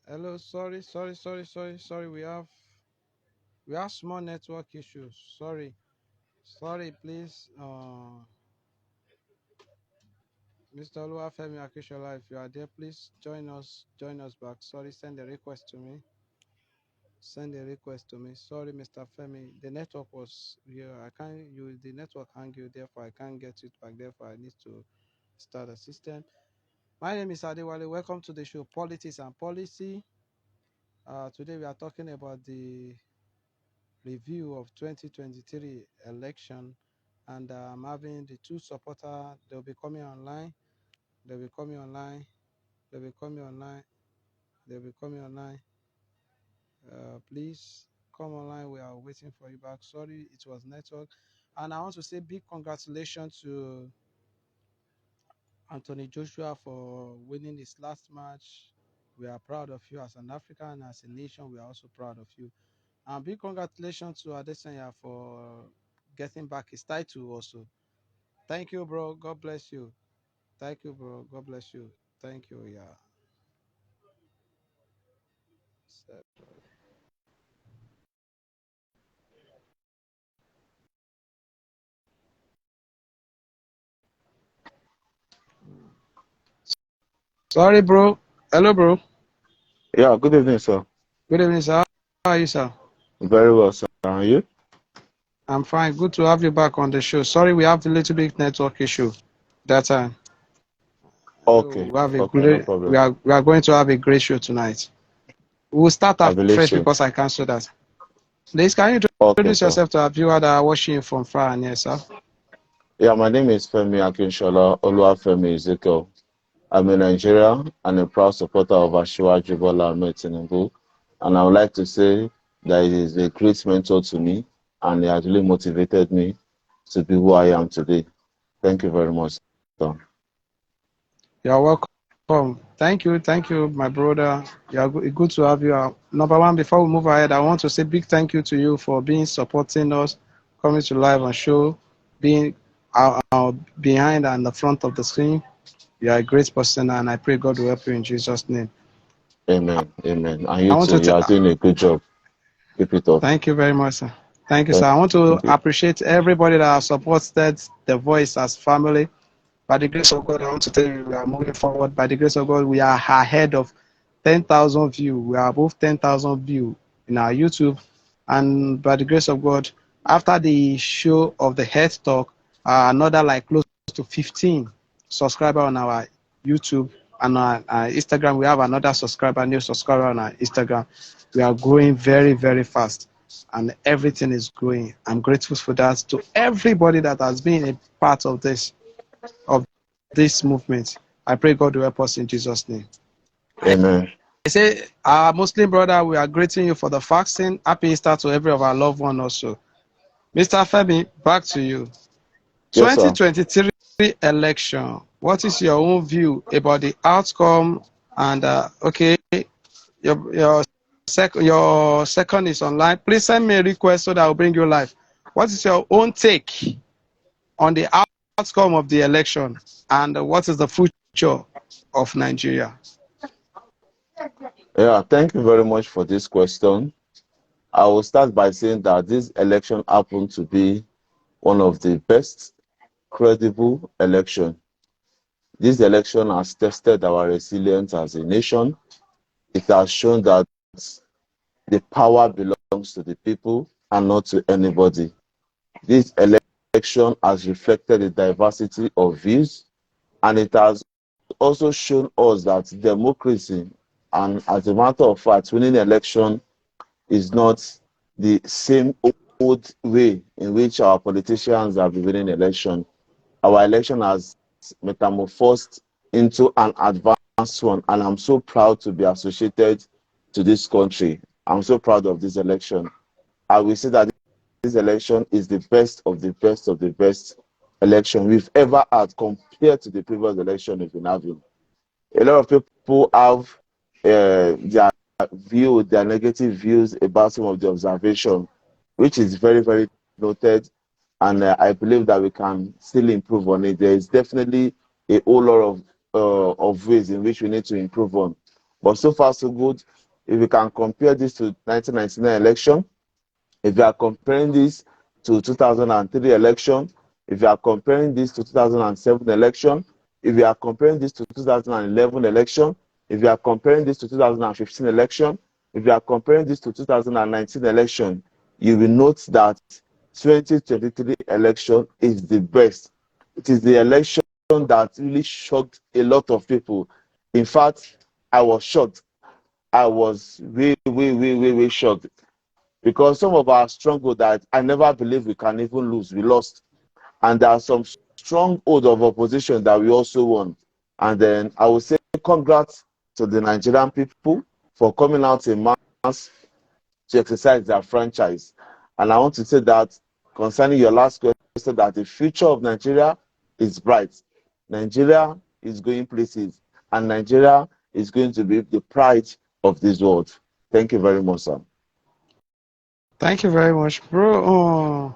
Hello, sorry. We have small network issues. Sorry, please. Mr. Oluwafemi Akishola, if you are there, please join us back. Sorry, send a request to me. Sorry, Mr. Femi. The network was here. I can't use the network hang you, therefore I can't get it back. Therefore, I need to start a system. My name is Adewale. Welcome to the show Politics and Policy. Today we are talking about the review of 2023 election, and I'm having the two supporter. They'll be coming online. They'll be coming online. They'll be coming online. They'll be coming online. Please come online. We are waiting for you back. Sorry, it was network. And I want to say big congratulations to Anthony Joshua for winning his last match. We are proud of you as an African, as a nation. We are also proud of you. And big congratulations to Adesanya for getting back his title also. Thank you, bro. God bless you. Thank you, bro. God bless you. Thank you. Yeah. Sorry, bro. Hello, bro. Yeah, good evening, sir. Good evening, sir. How are you, sir? Very well, sir. Are you? I'm fine. Good to have you back on the show. Sorry, we have a little bit network issue that time. Okay, no problem. We are going to have a great show tonight. We'll start I believe afresh so. because I canceled that. Please, can you Okay, introduce sir. yourself to our viewer that are watching you from far and near, sir? Yeah, my name is Femi Akinshola Oluwafemi Ezekiel. I'm a Nigerian and a proud supporter of Asiwaju Bola Ahmed Tinubu. And I would like to say that it is a great mentor to me and he has really motivated me to be who I am today. Thank you very much, sir. You're welcome. Thank you, my brother. You're good to have you. Number one, before we move ahead, I want to say big thank you to you for being supporting us, coming to live and show, being behind and the front of the screen. You are a great person, and I pray God will help you in Jesus' name. Amen. Amen. And I you want too, to you are doing a good job. Keep it up. thank you very much, sir. Thank you, sir. Thank I want to you. appreciate everybody that has supported the voice as family. By the grace of God, I want to tell you we are moving forward. By the grace of God, we are ahead of 10,000 views. We are above 10,000 views in our YouTube. And by the grace of God, after the show of the Head Talk, another like close to 15 subscribers on our YouTube and our Instagram. We have another new subscriber on our Instagram. We are growing very, very fast and everything is growing. I'm grateful for that to everybody that has been a part of this movement. I pray God will help us in Jesus' name. Amen. I say, our Muslim brother, we are greeting you for the fasting. Happy Easter to every of our loved one also. Mr. Femi, back to you. Yes, sir. 2023 election. What is your own view about the outcome? And okay, your second is online. Please send me a request so that I'll bring you live. What is your own take on the outcome of the election, and what is the future of Nigeria? Yeah, thank you very much for this question. I will start by saying that this election happened to be one of the best credible election. This election has tested our resilience as a nation. It has shown that the power belongs to the people and not to anybody. This election has reflected the diversity of views, and it has also shown us that democracy, and as a matter of fact, winning election is not the same old way in which our politicians have been winning election. Our election has metamorphosed into an advanced one, and I'm so proud to be associated to this country. I'm so proud of this election. I will say that this election is the best of the best of the best election we've ever had compared to the previous election we've been having. A lot of people have their negative views about some of the observation, which is very, very noted. And I believe that we can still improve on it. There is definitely a whole lot of ways in which we need to improve on. But so far, so good. If you can compare this to 1999 election, if you are comparing this to 2003 election, if you are comparing this to 2007 election, if you are comparing this to 2011 election, if you are comparing this to 2015 election, if you are comparing this to 2019 election, you will note that 2023 election is the best. It is the election that really shocked a lot of people. In fact, I was shocked. I was way shocked, because some of our stronghold that I never believed we can even lose, we lost. And there are some stronghold of opposition that we also won. And then I would say congrats to the Nigerian people for coming out in mass to exercise their franchise. And I want to say that concerning your last question, that the future of Nigeria is bright. Nigeria is going places, and Nigeria is going to be the pride of this world. Thank you very much, sir. Thank you very much, bro.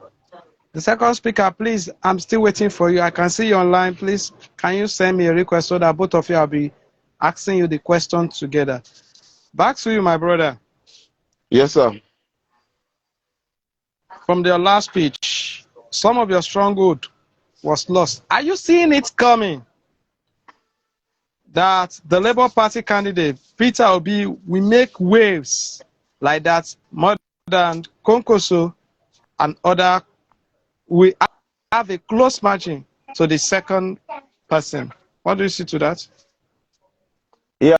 The second speaker, please, I'm still waiting for you. I can see you online. Please, can you send me a request so that both of you will be asking you the question together? Back to you, my brother. Yes, sir. From your last speech, some of your stronghold was lost. Are you seeing it coming? That the Labour Party candidate, Peter Obi, will make waves like that more than Konkoso and other. We have a close margin to the second person. What do you see to that? Yeah,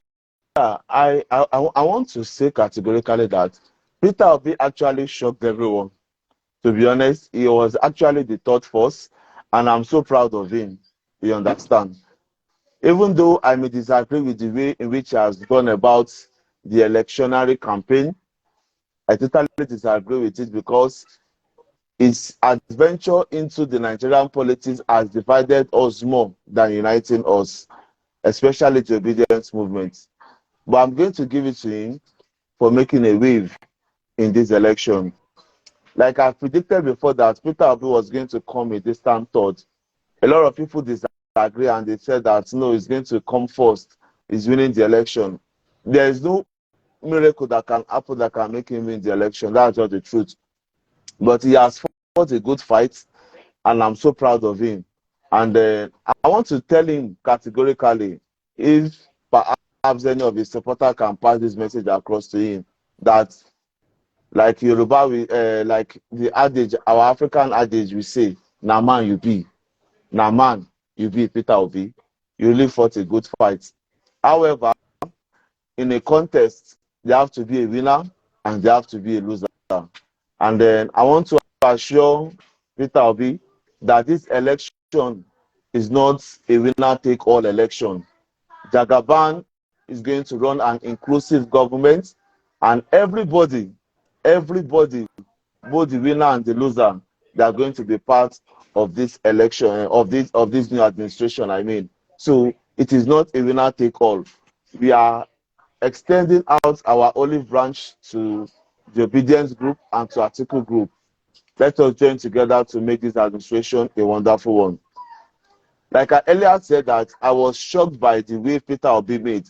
I want to say categorically that Peter Obi actually shocked everyone. To be honest, he was actually the third force, and I'm so proud of him. You understand? Even though I may disagree with the way in which he has gone about the electionary campaign, I totally disagree with it, because his adventure into the Nigerian politics has divided us more than uniting us, especially the obedience movement. But I'm going to give it to him for making a wave in this election. Like I predicted before that Peter Obi was going to come a distant third. A lot of people disagree, and they said that no, he's going to come first. He's winning the election. There is no miracle that can happen that can make him win the election. That's just the truth. But he has fought a good fight, and I'm so proud of him. And I want to tell him categorically, if perhaps any of his supporters can pass this message across to him, that like Yoruba, like the adage, our African adage, we say, "Na man you be, na man you be, Peter Obi. You really fought a good fight." However, in a contest, there have to be a winner and there have to be a loser. And then I want to assure Peter Obi that this election is not a winner-take-all election. Jagaban is going to run an inclusive government, and everybody, both the winner and the loser, they are going to be part of this election, of this new administration, I mean. So it is not a winner-take-all. We are extending out our olive branch to the obedience group and to article group. Let us join together to make this administration a wonderful one. Like I earlier said, that I was shocked by the way Peter Obi made,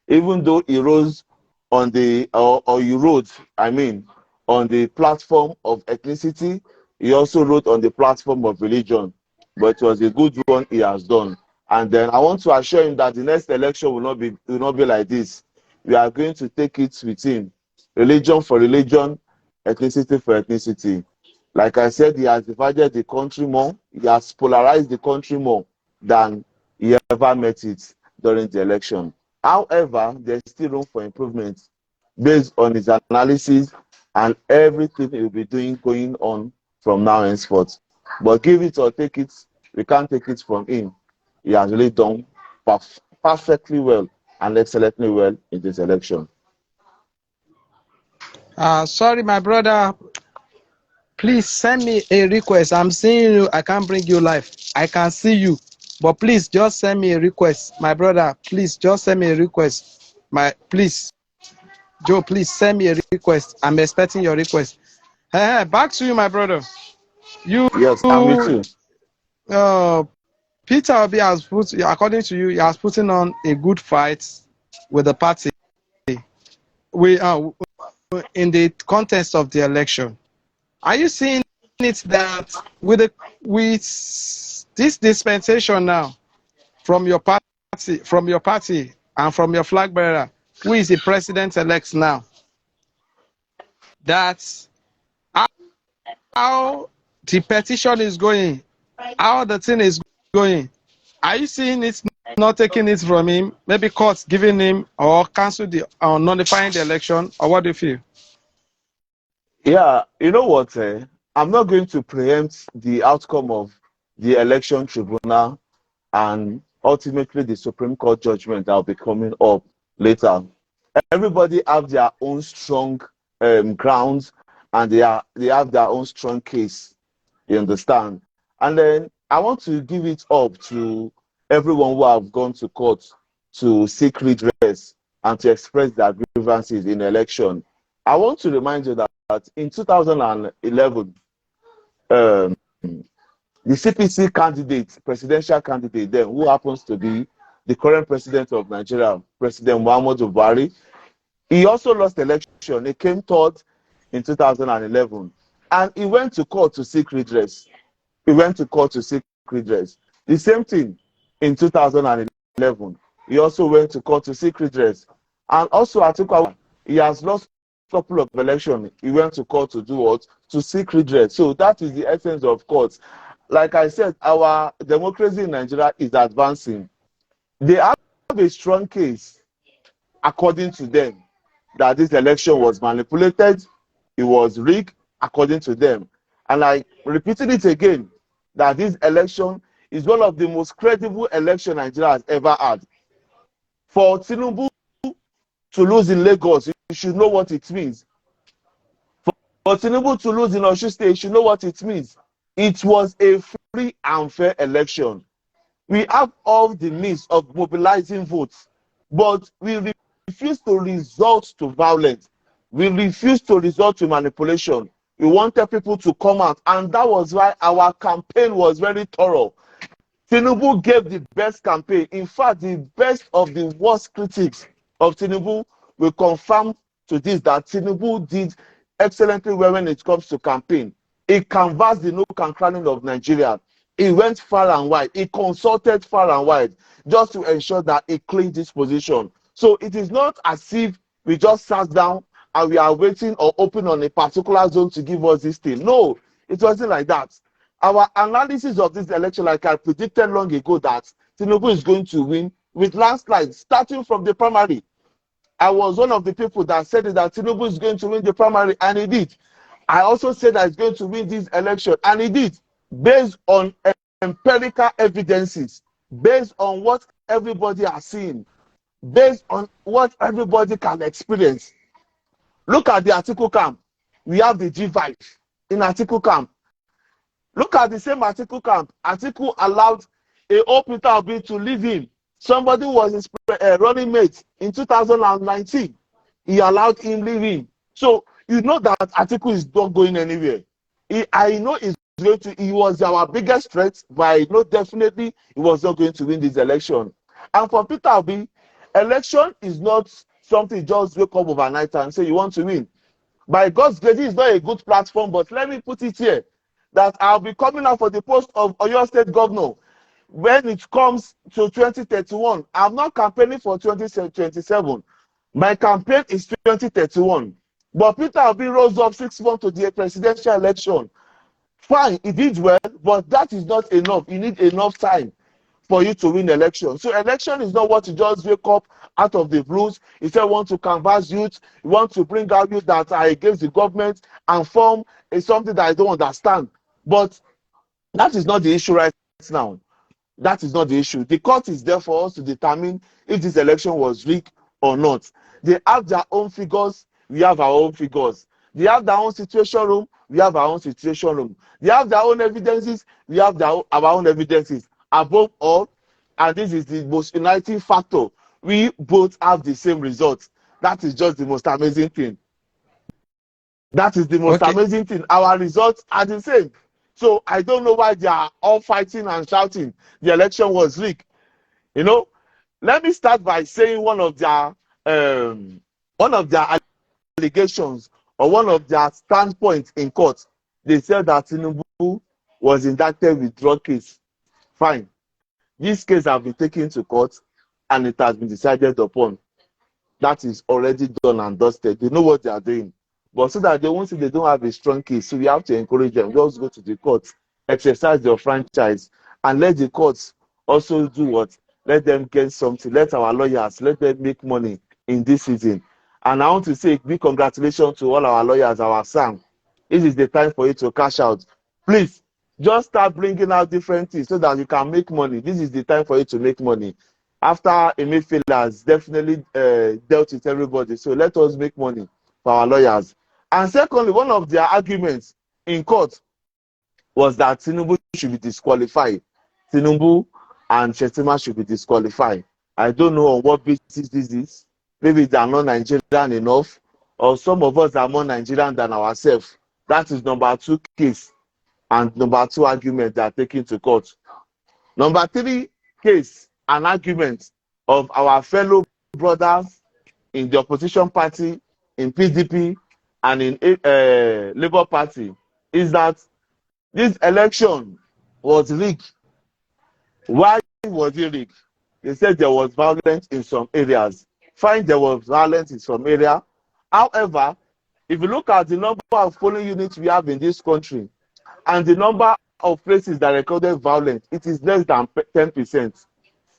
even though he rose on the, or he wrote, I mean, on the platform of ethnicity, he also wrote on the platform of religion. But it was a good one he has done. And then I want to assure him that the next election will not be like this. We are going to take it with him, religion for religion, ethnicity for ethnicity. Like I said, he has divided the country more, he has polarized the country more than he ever met it during the election. However, there's still room for improvement based on his analysis and everything he will be doing going on from now henceforth. But give it or take it, we can't take it from him. He has really done perfectly well and excellently well in this election. Sorry, my brother. Please send me a request. I'm seeing you. I can't bring you live. I can see you. But please just send me a request. My brother, please just send me a request. Please. Joe, please send me a request. I'm expecting your request. Back to you, my brother. Yes, I'm with you. Peter Obi has according to you, he has put on a good fight with the party. we are in the context of the election. Are you seeing it that with this dispensation now from your party, and from your flag bearer, who is the president-elect now, that's how the petition is going, how the thing is going? Are you seeing it not taking it from him? Maybe courts giving him or cancel the or nullifying the election, or what do you feel? Yeah, you know what? I'm not going to preempt the outcome of the election tribunal and ultimately the Supreme Court judgment that will be coming up later. Everybody have their own strong grounds, and they have their own strong case. You understand? And then I want to give it up to everyone who have gone to court to seek redress and to express their grievances in election. I want to remind you that in 2011, the CPC candidate, presidential candidate then, who happens to be the current president of Nigeria, President Muhammadu Buhari, he also lost election. He came third in 2011, and he went to court to seek redress. The same thing in 2011. He also went to court to seek redress. And also, Atiku, he has lost a couple of elections. He went to court to do what? To seek redress. So that is the essence of courts. Like I said, our democracy in Nigeria is advancing. They have a strong case, according to them, that this election was manipulated, it was rigged, according to them. And I repeated it again, that this election is one of the most credible elections Nigeria has ever had. For Tinubu to lose in Lagos, you should know what it means. For Tinubu to lose in Osun State, you should know what it means. It was a free and fair election. We have all the means of mobilizing votes, but we refuse to resort to violence. We refuse to resort to manipulation. We wanted people to come out, and that was why our campaign was very thorough. Tinubu gave the best campaign. In fact, the best of the worst critics of Tinubu will confirm to this that Tinubu did excellently well when it comes to campaign. He canvassed the nook and cranny of Nigeria. He went far and wide. He consulted far and wide just to ensure that he cleaned this position. So it is not as if we just sat down and we are waiting or open on a particular zone to give us this thing. No, it wasn't like that. Our analysis of this election, like I predicted long ago, that Tinubu is going to win with landslides, starting from the primary. I was one of the people that said that Tinubu is going to win the primary, and he did. I also said that he's going to win this election, and he did, based on empirical evidences, based on what everybody has seen, based on what everybody can experience. Look at the Atiku camp. We have the G5 in Atiku camp. Look at the same Atiku camp. Atiku allowed a old Peter Obi to leave him. Somebody was his running mate in 2019. He allowed him leave him. So you know that Atiku is not going anywhere. I know he's going to. He was our biggest threat, but I know definitely he was not going to win this election. And for Peter Obi, election is not something you just wake up overnight and say you want to win. By God's grace, it's not a good platform, but let me put it here, that I'll be coming out for the post of Oyo State Governor when it comes to 2031. I'm not campaigning for 2027. My campaign is 2031. But Peter Obi rose up 6 months to the presidential election. Fine, he did well, but that is not enough. You need enough time for you to win election. So election is not what you just wake up out of the blues. You say you want to canvass youth, you want to bring out youth that are against the government and form something that I don't understand. But that is not the issue right now. That is not the issue. The court is there for us to determine if this election was rigged or not. They have their own figures, we have our own figures. They have their own situation room, we have our own situation room. They have their own evidences, we have our own evidences. Above all, and this is the most uniting factor, we both have the same results. That is just the most amazing thing. That is the most amazing thing. Our results are the same. So I don't know why they are all fighting and shouting the election was rigged. You know, let me start by saying one of their one of their allegations or one of their standpoints in court, they said that Tinubu was indicted with drug case. Fine. This case has been taken to court and it has been decided upon. That is already done and dusted. They know what they are doing. But so that they won't say they don't have a strong case, so we have to encourage them. Just go to the courts, exercise your franchise, and let the courts also do what? Let them get something. Let our lawyers, let them make money in this season. And I want to say big congratulations to all our lawyers, our SAM. This is the time for you to cash out. Please, just start bringing out different things so that you can make money. This is the time for you to make money. After Emefiele has definitely dealt with everybody. So let us make money for our lawyers. And secondly, one of their arguments in court was that Tinubu should be disqualified. Tinubu and Shettima should be disqualified. I don't know on what basis this is. Maybe they are not Nigerian enough, or some of us are more Nigerian than ourselves. That is number 2 case and number 2 argument they are taking to court. Number 3 case and argument of our fellow brothers in the opposition party, in PDP, and in Labour Party is that this election was rigged. Why was it rigged? They said there was violence in some areas. Fine, there was violence in some area. However, if you look at the number of polling units we have in this country and the number of places that recorded violence, it is less than 10%,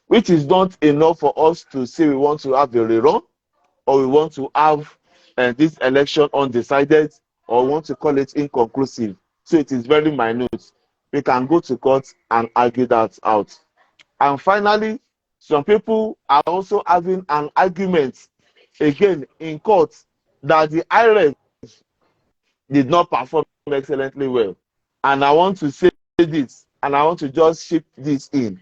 which is not enough for us to say we want to have a rerun or we want to have this election undecided or want to call it inconclusive. So it is very minute. We can go to court and argue that out. And finally, some people are also having an argument again in court that the IREF did not perform excellently well. And I want to say this, and I want to just ship this in.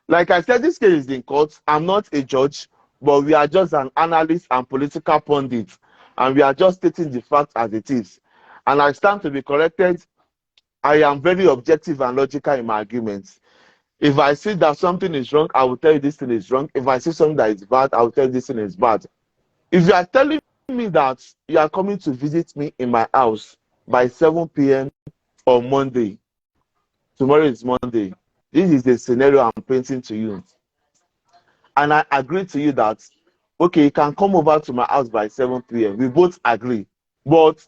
Like I said, this case is in court. I'm not a judge, but we are just an analyst and political pundit, and we are just stating the fact as it is. And I stand to be corrected. I am very objective and logical in my arguments. If I see that something is wrong, I will tell you this thing is wrong. If I see something that is bad, I will tell you this thing is bad. If you are telling me that you are coming to visit me in my house by 7 p.m. on Monday, tomorrow is Monday, this is the scenario I'm painting to you. And I agree to you that, okay, you can come over to my house by 7 p.m. We both agree. But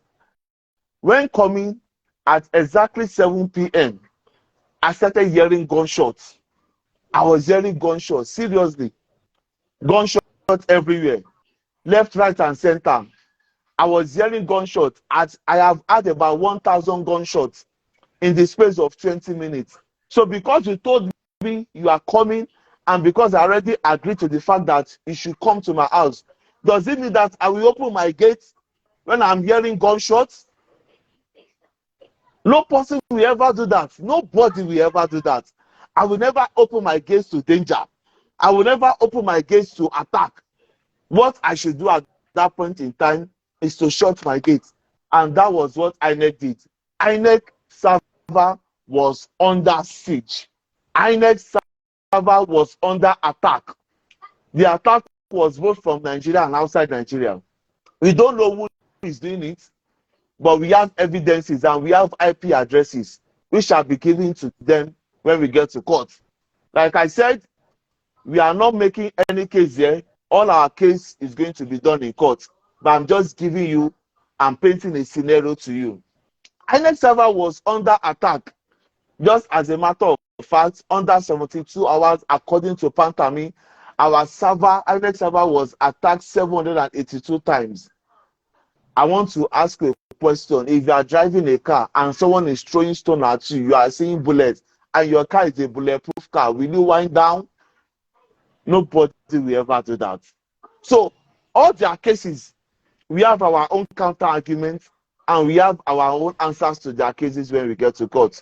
when coming at exactly 7 p.m., I started hearing gunshots. I was hearing gunshots, seriously. Gunshots everywhere, left, right, and center. I was hearing gunshots. I have had about 1,000 gunshots in the space of 20 minutes. So because you told me you are coming, and because I already agreed to the fact that you should come to my house, does it mean that I will open my gate when I'm hearing gunshots? No person will ever do that. Nobody will ever do that. I will never open my gates to danger. I will never open my gates to attack. What I should do at that point in time is to shut my gates. And that was what INEC did. INEC server was under siege. INEC server was under attack. The attack was both from Nigeria and outside Nigeria. We don't know who is doing it, but we have evidences and we have IP addresses which shall be given to them when we get to court. Like I said, we are not making any case here. All our case is going to be done in court. But I'm just giving you, I'm painting a scenario to you. INEC server was under attack. Just as a matter of fact, under 72 hours, according to Pantami, our server, INEC server was attacked 782 times. I want to ask you a question. If you are driving a car and someone is throwing stone at you, you are seeing bullets, and your car is a bulletproof car, will you wind down? Nobody will ever do that. So all their cases, we have our own counter arguments and we have our own answers to their cases when we get to court.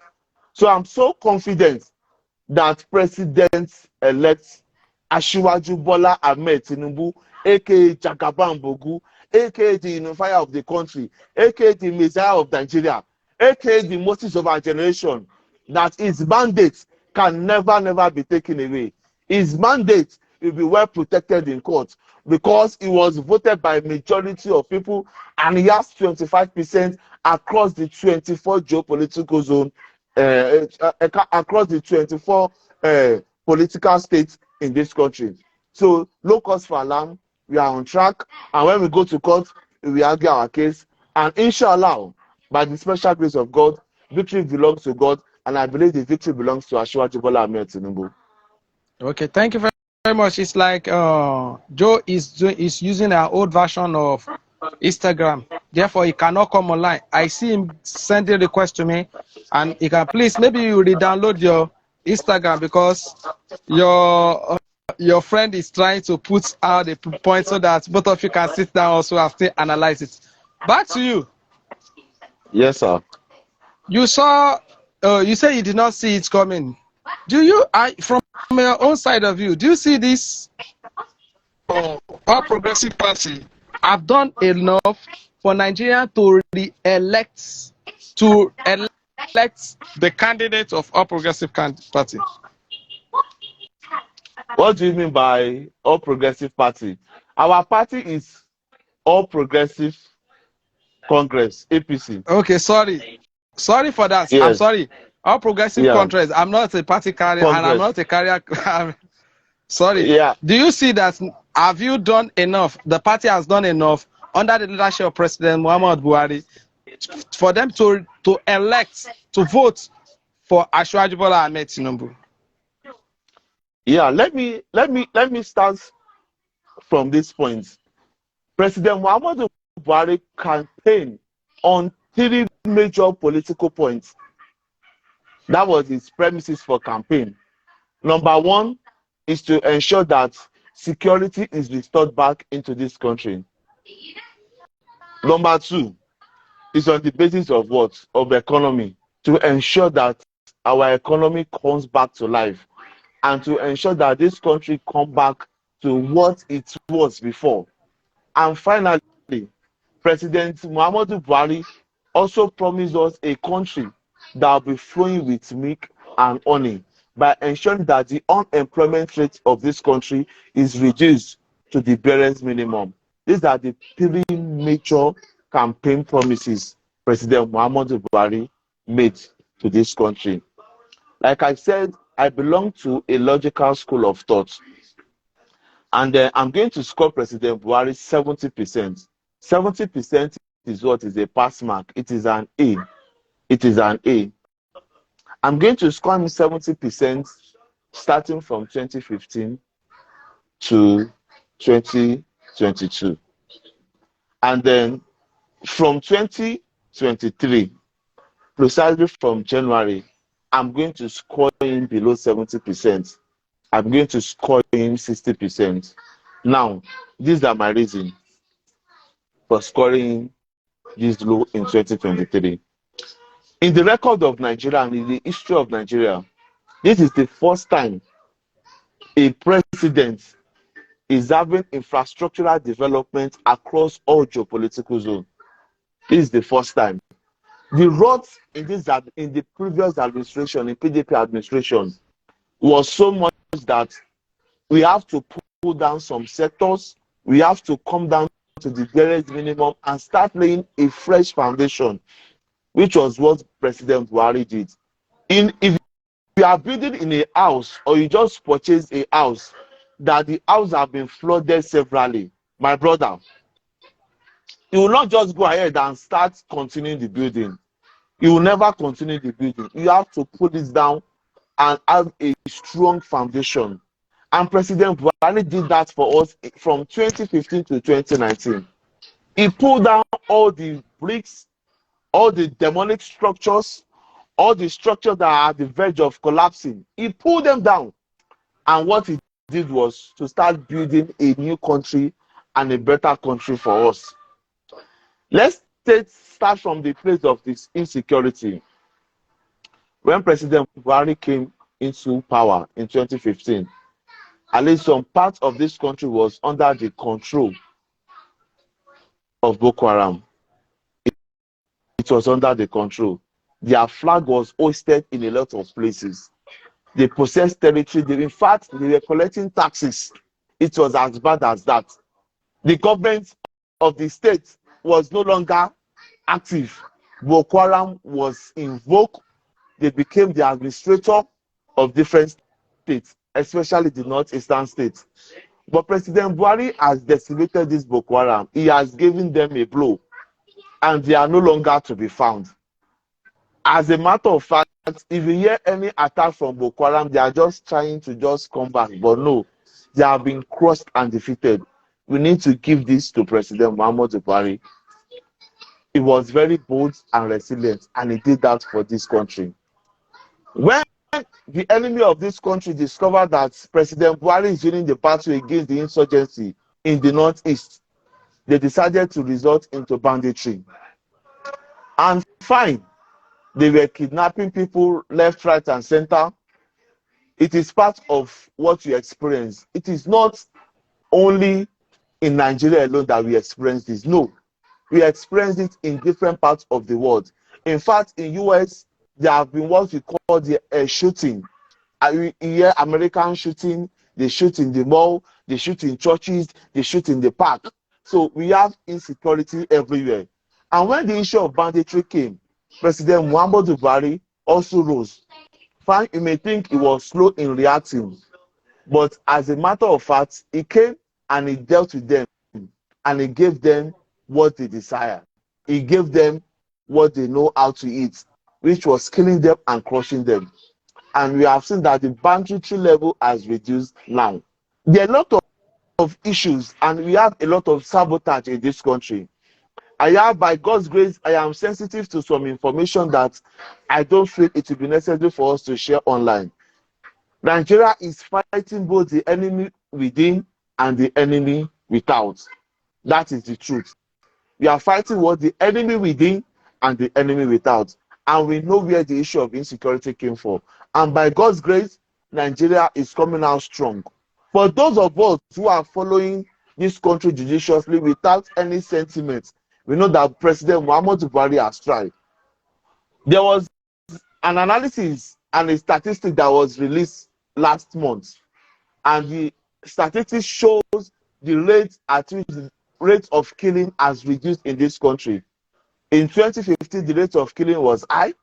So I'm so confident that President-elect Asiwaju Bola Ahmed Tinubu, aka Jagaban Bogu, aka the unifier of the country, aka the Messiah of Nigeria, aka the Moses of our generation, that his mandate can never be taken away. His mandate will be well protected in court because he was voted by a majority of people and he has 25% across the 24 geopolitical zone, across the 24 political states in this country. So no cause for alarm. We are on track, and when we go to court, we argue our case, and inshallah, by the special grace of God, victory belongs to God, and I believe the victory belongs to Asiwaju Bola Ahmed Tinubu. Okay, thank you very much. It's like Joe is using an old version of Instagram, therefore he cannot come online. I see him sending a request to me, and he can please maybe you re-download your Instagram because your friend is trying to put out the point so that both of you can sit down also and still analyze it. Back to you. Yes, sir. You saw, you say you did not see it coming. Do you, from your own side of view, do you see this All Progressive Party have done enough for Nigeria to elect the candidate of All Progressive Party? What do you mean by All Progressive Party? Our party is All Progressive Congress, APC. Okay, sorry for that. Yes. I'm sorry. All Progressive Congress. I'm not a party carrier, and I'm not a carrier. Sorry. Yeah. Do you see that? Have you done enough? The party has done enough under the leadership of President Muhammadu Buhari for them to vote for Asiwaju Bola Ahmed Tinubu. Yeah, let me start from this point. President Muhammadu Buhari campaigned on 3 major political points. That was his premises for campaign. Number 1 is to ensure that security is restored back into this country. Number 2 is on the basis of what? Of economy, to ensure that our economy comes back to life and to ensure that this country comes back to what it was before. And finally, President Muhammadu Buhari also promised us a country that will be flowing with milk and honey by ensuring that the unemployment rate of this country is reduced to the barest minimum. These are the 3 major campaign promises President Muhammadu Buhari made to this country. Like I said, I belong to a logical school of thought. And I'm going to score President Buhari 70%. 70% is what is a pass mark. It is an A. It is an A. I'm going to score him 70% starting from 2015 to 2022. And then from 2023, precisely from January, I'm going to score him below 70%. I'm going to score him 60%. Now, these are my reasons for scoring this low in 2023. In the record of Nigeria and in the history of Nigeria, this is the first time a president is having infrastructural development across all geopolitical zones. This is the first time. The roads in the previous administration, in PDP administration, was so much that we have to pull down some sectors. We have to come down to the barest minimum and start laying a fresh foundation, which was what President Buhari did. If you are building in a house or you just purchase a house that the house have been flooded severally, my brother, you will not just go ahead and start continuing the building. You will never continue the building. You have to put it down and have a strong foundation. And President Buhari did that for us from 2015 to 2019. He pulled down all the bricks, all the demonic structures, all the structures that are at the verge of collapsing. He pulled them down. And what he did was to start building a new country and a better country for us. Let's start from the place of this insecurity. When President Buhari came into power in 2015, at least some part of this country was under the control of Boko Haram. It was under the control. Their flag was hoisted in a lot of places. They possessed territory. In fact, they were collecting taxes it was as bad as that. The government of the state was no longer active. Boko Haram was invoked. They became the administrator of different states, especially the northeastern states. But President Buhari has decimated this Boko Haram. He has given them a blow, and they are no longer to be found. As a matter of fact, if you hear any attack from Boko Haram, they are just trying to just come back. But no, they have been crushed and defeated. We need to give this to President Muhammadu Buhari. He was very bold and resilient, and he did that for this country. When the enemy of this country discovered that President Buhari is winning the battle against the insurgency in the northeast, they decided to resort into banditry. And fine, they were kidnapping people left, right, and center. It is part of what we experience. It is not only in Nigeria alone that we experience this. No, we experience it in different parts of the world. In fact, in US, there have been what we call the shooting. You hear American shooting, they shoot in the mall, they shoot in churches, they shoot in the park. So we have insecurity everywhere. And when the issue of banditry came, President Muhammadu Buhari also rose. Fine, you may think he was slow in reacting, but as a matter of fact, he came and he dealt with them, and he gave them what they desire. He gave them what they know how to eat, which was killing them and crushing them. And we have seen that the banditry level has reduced now. There are a lot of issues, and we have a lot of sabotage in this country. By God's grace, I am sensitive to some information that I don't feel it will be necessary for us to share online. Nigeria is fighting both the enemy within and the enemy without. That is the truth. We are fighting what the enemy within and the enemy without. And we know where the issue of insecurity came from. And by God's grace, Nigeria is coming out strong. For those of us who are following this country judiciously without any sentiment, we know that President Muhammadu Buhari has tried. There was an analysis and a statistic that was released last month. And the statistics shows the rate at which the rate of killing has reduced in this country. In 2015, the rate of killing was high.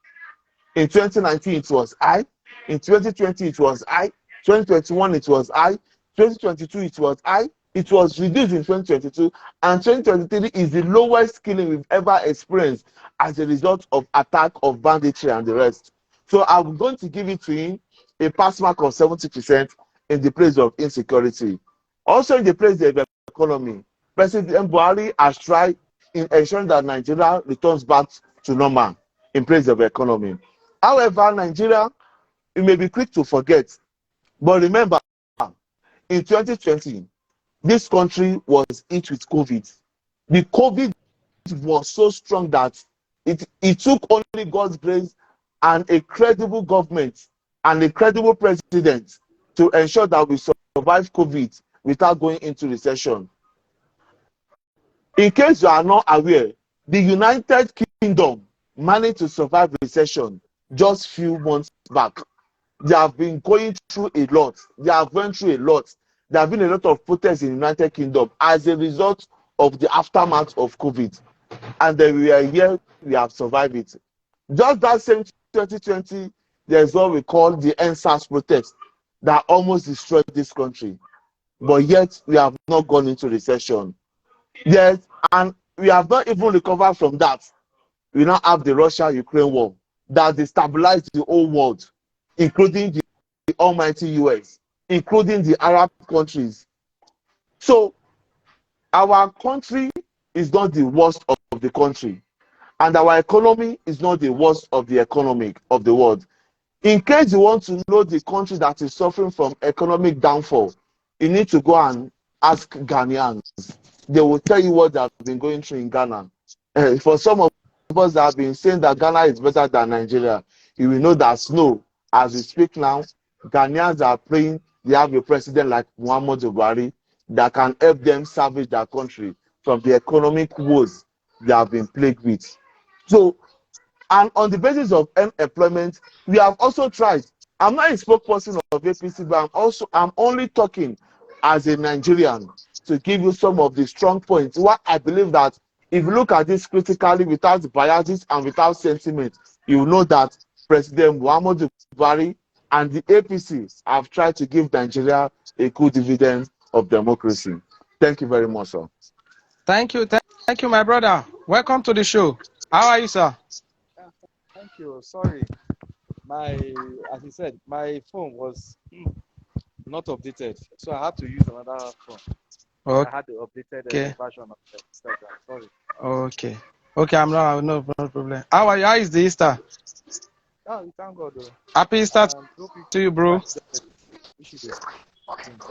In 2019, it was high. In 2020, it was high. 2021, it was high. 2022, it was high. It was reduced in 2022. And 2023 is the lowest killing we've ever experienced as a result of attack of banditry and the rest. So I'm going to give it to him a pass mark of 70% in the place of insecurity. Also in the place of the economy, President Buhari has tried in ensuring that Nigeria returns back to normal in place of economy. However, Nigeria, it may be quick to forget, but remember, in 2020, this country was hit with COVID. The COVID was so strong that it took only God's grace and a credible government and a credible president to ensure that we survive COVID without going into recession. In case you are not aware, the United Kingdom managed to survive recession just a few months back. They have been going through a lot. They have went through a lot. There have been a lot of protests in the United Kingdom as a result of the aftermath of COVID. And then we are here, we have survived it. Just that same 2020, there's what we call the NSAS protest that almost destroyed this country. But yet, we have not gone into recession. Yes, and we have not even recovered from that. We now have the Russia-Ukraine war that destabilized the whole world, including the almighty US, including the Arab countries. So our country is not the worst of the country, and our economy is not the worst of the economy of the world. In case you want to know the country that is suffering from economic downfall, you need to go and ask Ghanaians. They will tell you what they have been going through in Ghana. For some of us that have been saying that Ghana is better than Nigeria, you will know that no. As we speak now, Ghanaians are praying they have a president like Muhammadu Buhari that can help them salvage their country from the economic woes they have been plagued with. So, and on the basis of unemployment, we have also tried. I'm not a spokesperson of APC, but I'm only talking as a Nigerian to give you some of the strong points. What I believe that if you look at this critically without biases and without sentiment, you know that President Muhammadu Buhari and the APC have tried to give Nigeria a good dividend of democracy. Thank you very much, sir. Thank you, my brother. Welcome to the show. How are you, sir? Thank you. Sorry, as you said, my phone was not updated, so I had to use another phone. Okay. I had the updated version of Instagram. Sorry. Okay. Okay, no problem. How are you? How is the Easter? Oh, thank God. Happy Easter to you, bro.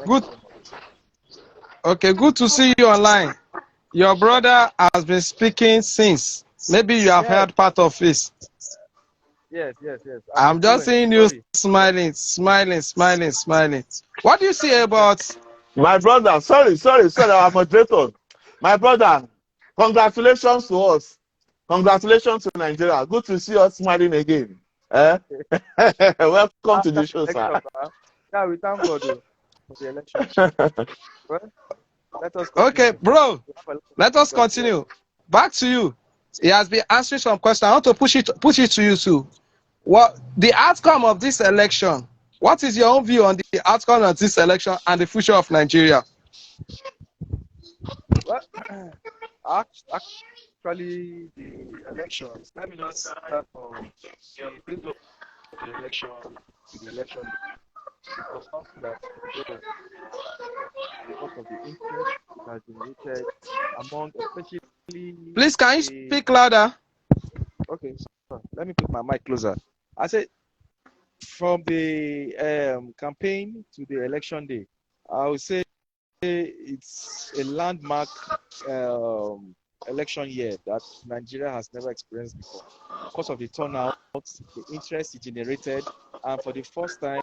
Good. Okay, good to see you online. Your brother has been speaking since. Maybe you have heard part of it. Yes. I'm just seeing you smiling. What do you say about... My brother, sorry, our moderator. My brother, congratulations to us. Congratulations to Nigeria. Good to see us smiling again. Welcome to the show, sir. Yeah, we thank God for the election. Well, let us continue. Okay, bro. Let us continue. Back to you. He has been answering some questions. I want to push it to you too. What the outcome of this election? What is your own view on the outcome of this election and the future of Nigeria? Well, actually, the elections. Let me just start from the build up the election to the election. It was something that because of the interest it has generated among, especially. Please, can you speak louder? Okay, so let me put my mic closer. I said, from the campaign to the election day, I would say it's a landmark election year that Nigeria has never experienced before. Because of the turnout, the interest it generated, and for the first time,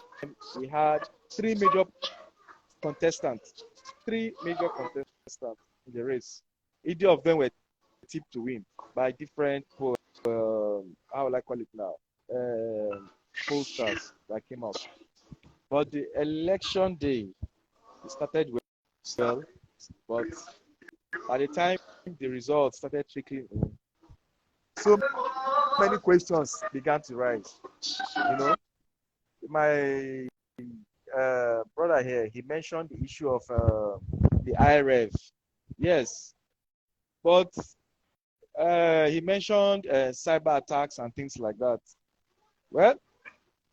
we had three major contestants in the race. Either of them were tipped to win by different, how will I call it now, pollsters that came out. But the election day, it started well, but by the time the results started trickling in, so many questions began to rise. You know, my brother here, he mentioned the issue of the IRF. Yes, but he mentioned cyber attacks and things like that. Well,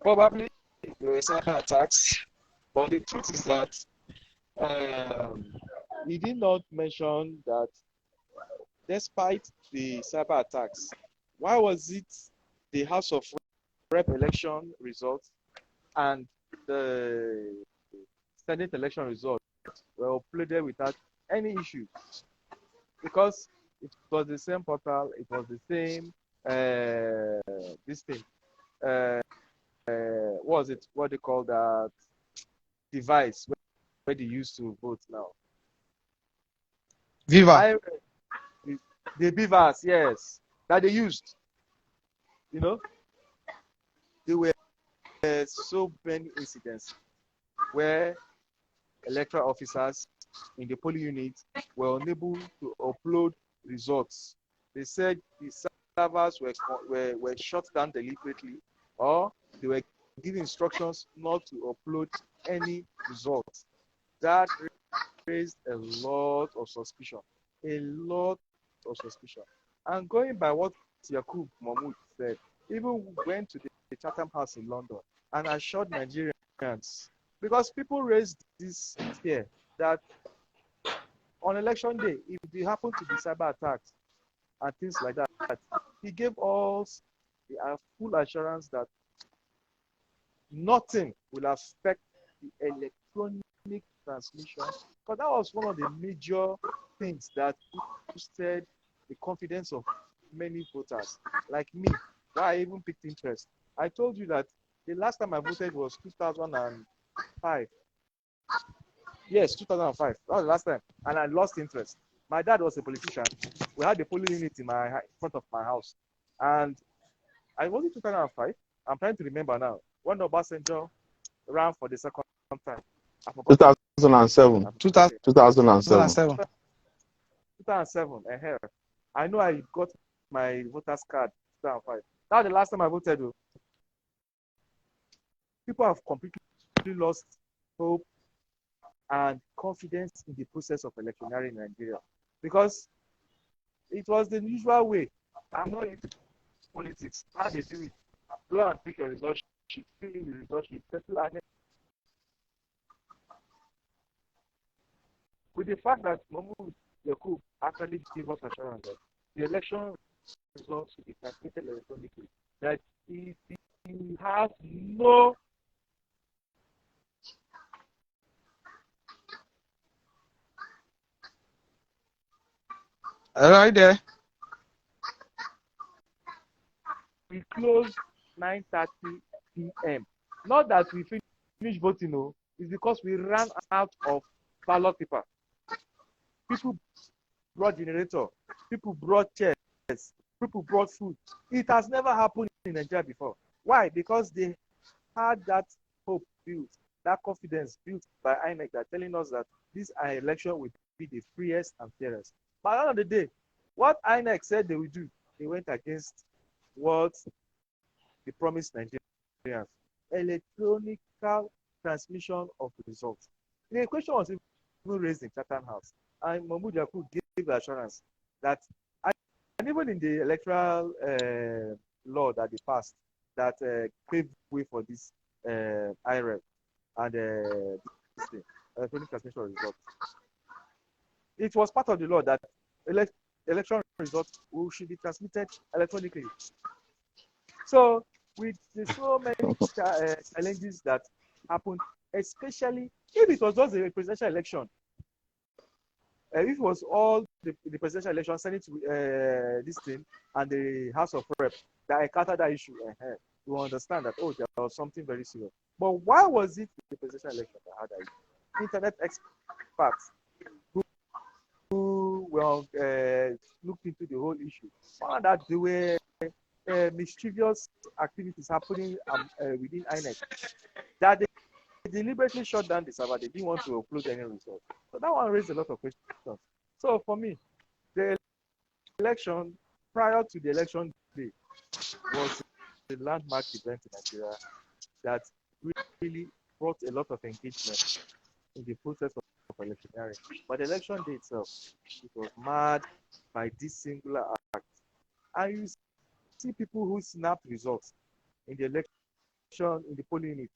probably there were cyber attacks, but the truth is that he did not mention that despite the cyber attacks, why was it the House of Rep election results and the Senate election results were uploaded without any issues? Because it was the same portal, it was the same this thing. What was it? What they call that device where they used to vote now? Viva. The Beavers, yes, that they used. You know, there were so many incidents where electoral officers in the polling unit were unable to upload results. They said the servers were shut down deliberately, or they were given instructions not to upload any results. That raised a lot of suspicion. And going by what Yakub Mahmoud said, even went to the Chatham House in London and assured Nigerians, because people raised this fear that on election day, if there happen to be cyber attacks and things like that, he gave us full assurance that nothing will affect the electronic transmission, because that was one of the major things that boosted the confidence of many voters like me, why I even picked interest. I told you that the last time I voted was 2005. Yes, 2005. That was the last time, and I lost interest. My dad was a politician. We had the polling unit in front of my house, and I was in 2005. I'm trying to remember now when Obasanjo ran for the second time. I forgot. 2007. 2000 2007. 2007. 2007. I know I got my voter's card 2005. That's the last time I voted. People have completely lost hope and confidence in the process of electioneering in Nigeria because it was the usual way. I'm not into politics. How they do it? Go and pick a result sheet, fill in the result sheet, settle and with the fact that Mahmoud Yakub actually gave us assurance that the election results will be transmitted electronically, that he has no Right there. we closed 9:30 p.m. Not that we finished voting, no, it's because we ran out of ballot paper. People brought generator, people brought chairs, people brought food. It has never happened in Nigeria before. Why? Because they had that hope built, that confidence built by INEC that telling us that this election will be the freest and fairest. But at the end of the day, what INEC said they will do, they went against what they promised Nigerians. Electronical transmission of results. The question was even raised in Chatham House, and Mahmoud Yakub gave the assurance that, and even in the electoral law that they passed, that paved way for this IREV and this thing, electronic transmission of results. It was part of the law that election results should be transmitted electronically. So, with so many challenges that happened, especially if it was just a presidential election, if it was all the presidential election, Senate, this thing, and the House of Rep that encountered that issue, you understand that, oh, there was something very serious. But why was it the presidential election that had that issue? Internet experts who looked into the whole issue found that there were mischievous activities happening within INEC, that they deliberately shut down the server. They didn't want to upload any results. So that one raised a lot of questions. So for me, the election prior to the election day was a landmark event in Nigeria that really brought a lot of engagement in the process of electioneering. But the election day itself, it was marred by this singular act. And you see people who snapped results in the election, in the polling unit,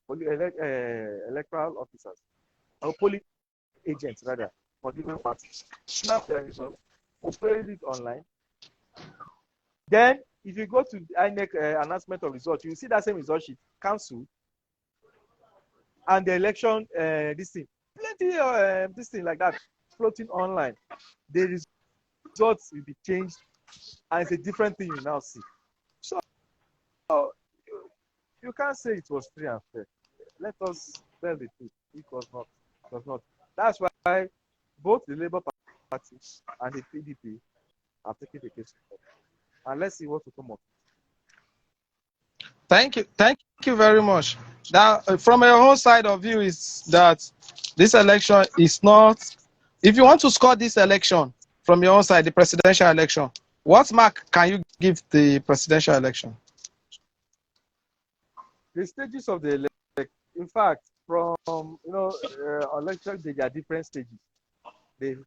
electoral officers, or polling agents rather, for different parties, snap their results, upload it online. Then, if you go to the INEC announcement of results, you see that same result sheet cancelled, and the election, this thing, plenty of this thing like that floating online. The results will be changed, and it's a different thing you now see. So you can't say it was free and fair. Let us tell the truth. It was not. It was not. That's why both the Labour Party and the PDP have taken the case. And let's see what will come up. Thank you very much. Now, from your own side of view, is that this election is not. If you want to score this election from your own side, the presidential election, what mark can you give the presidential election? The stages of the election, in fact, from election, there are different stages. The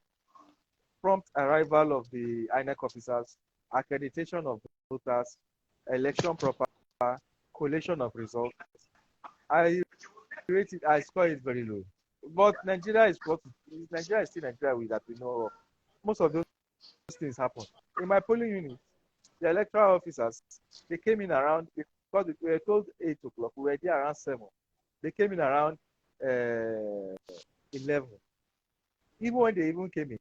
prompt arrival of the INEC officers, accreditation of voters, election proper, collation of results. I score it very low. But Nigeria is still Nigeria that we know of. Most of those things happen. In my polling unit, the electoral officers, they came in around, because we were told 8 o'clock, we were there around 7. They came in around 11. Even when they even came in,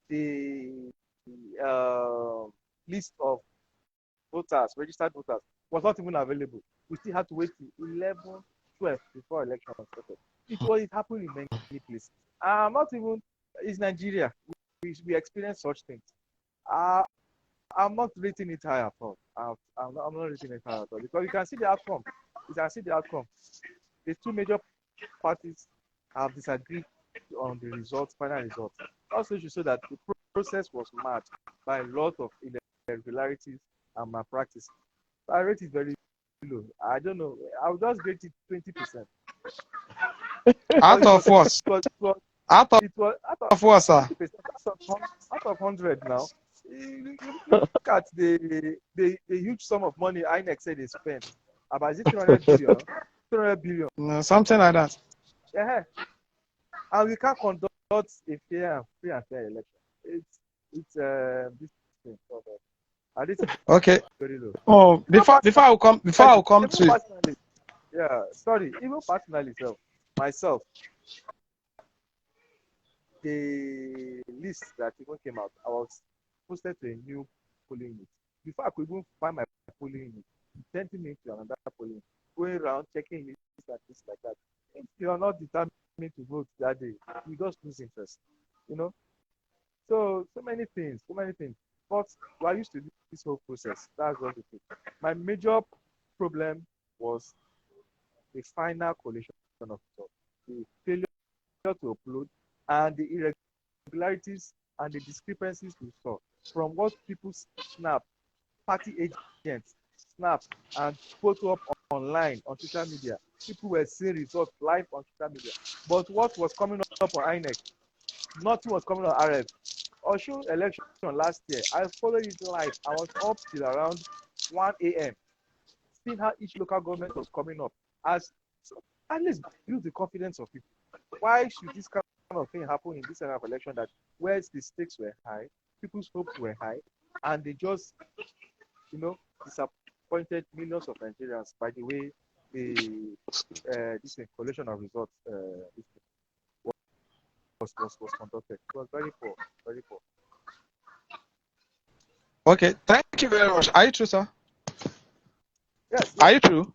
the list of voters, registered voters, was not even available. We still had to wait till 11, 12 before election started. It happened in many places. It's Nigeria. We experience such things. I'm not rating it high at all. I'm not rating it high at all because you can see the outcome. The two major parties have disagreed on the results, final results. Also, should show that the process was marked by a lot of irregularities and malpractice. I rate it very low. I don't know. I'll just rate it 20%. Out of what? Out It was of what, sir? 20%. Out of 100 now. Look at the huge sum of money INEC said they spent. About is it 300 billion? 300 billion. No, something like that. Yeah. And we can't conduct a fair and free and fair election. It's this thing. And this is Okay. very low. Oh, before I come to personally, yeah, sorry, even personally, myself, the list that even came out, I was posted to a new polling unit. Before I could even find my polling unit, sending me to another polling unit, going around checking lists and things like that. If you are not determined to vote that day, you just lose interest, you know. So many things. But I used to do this whole process. That's what it is. My major problem was the final collation of results, the failure to upload, and the irregularities and the discrepancies we saw from what people snap, party agents snap and photo up online on social media. People were seeing results live on social media. But what was coming up on INEC? Nothing was coming on RF. Osun election last year, I followed it live. I was up till around 1 a.m. seeing how each local government was coming up. As so at least build the confidence of people. Why should this kind of thing happen in this kind of election that where the stakes were high, people's hopes were high, and they just, disappointed millions of Nigerians by the way this collation of results was conducted. It was very poor, very poor. Okay, thank you very much. Are you true, sir? Yes. Are you true?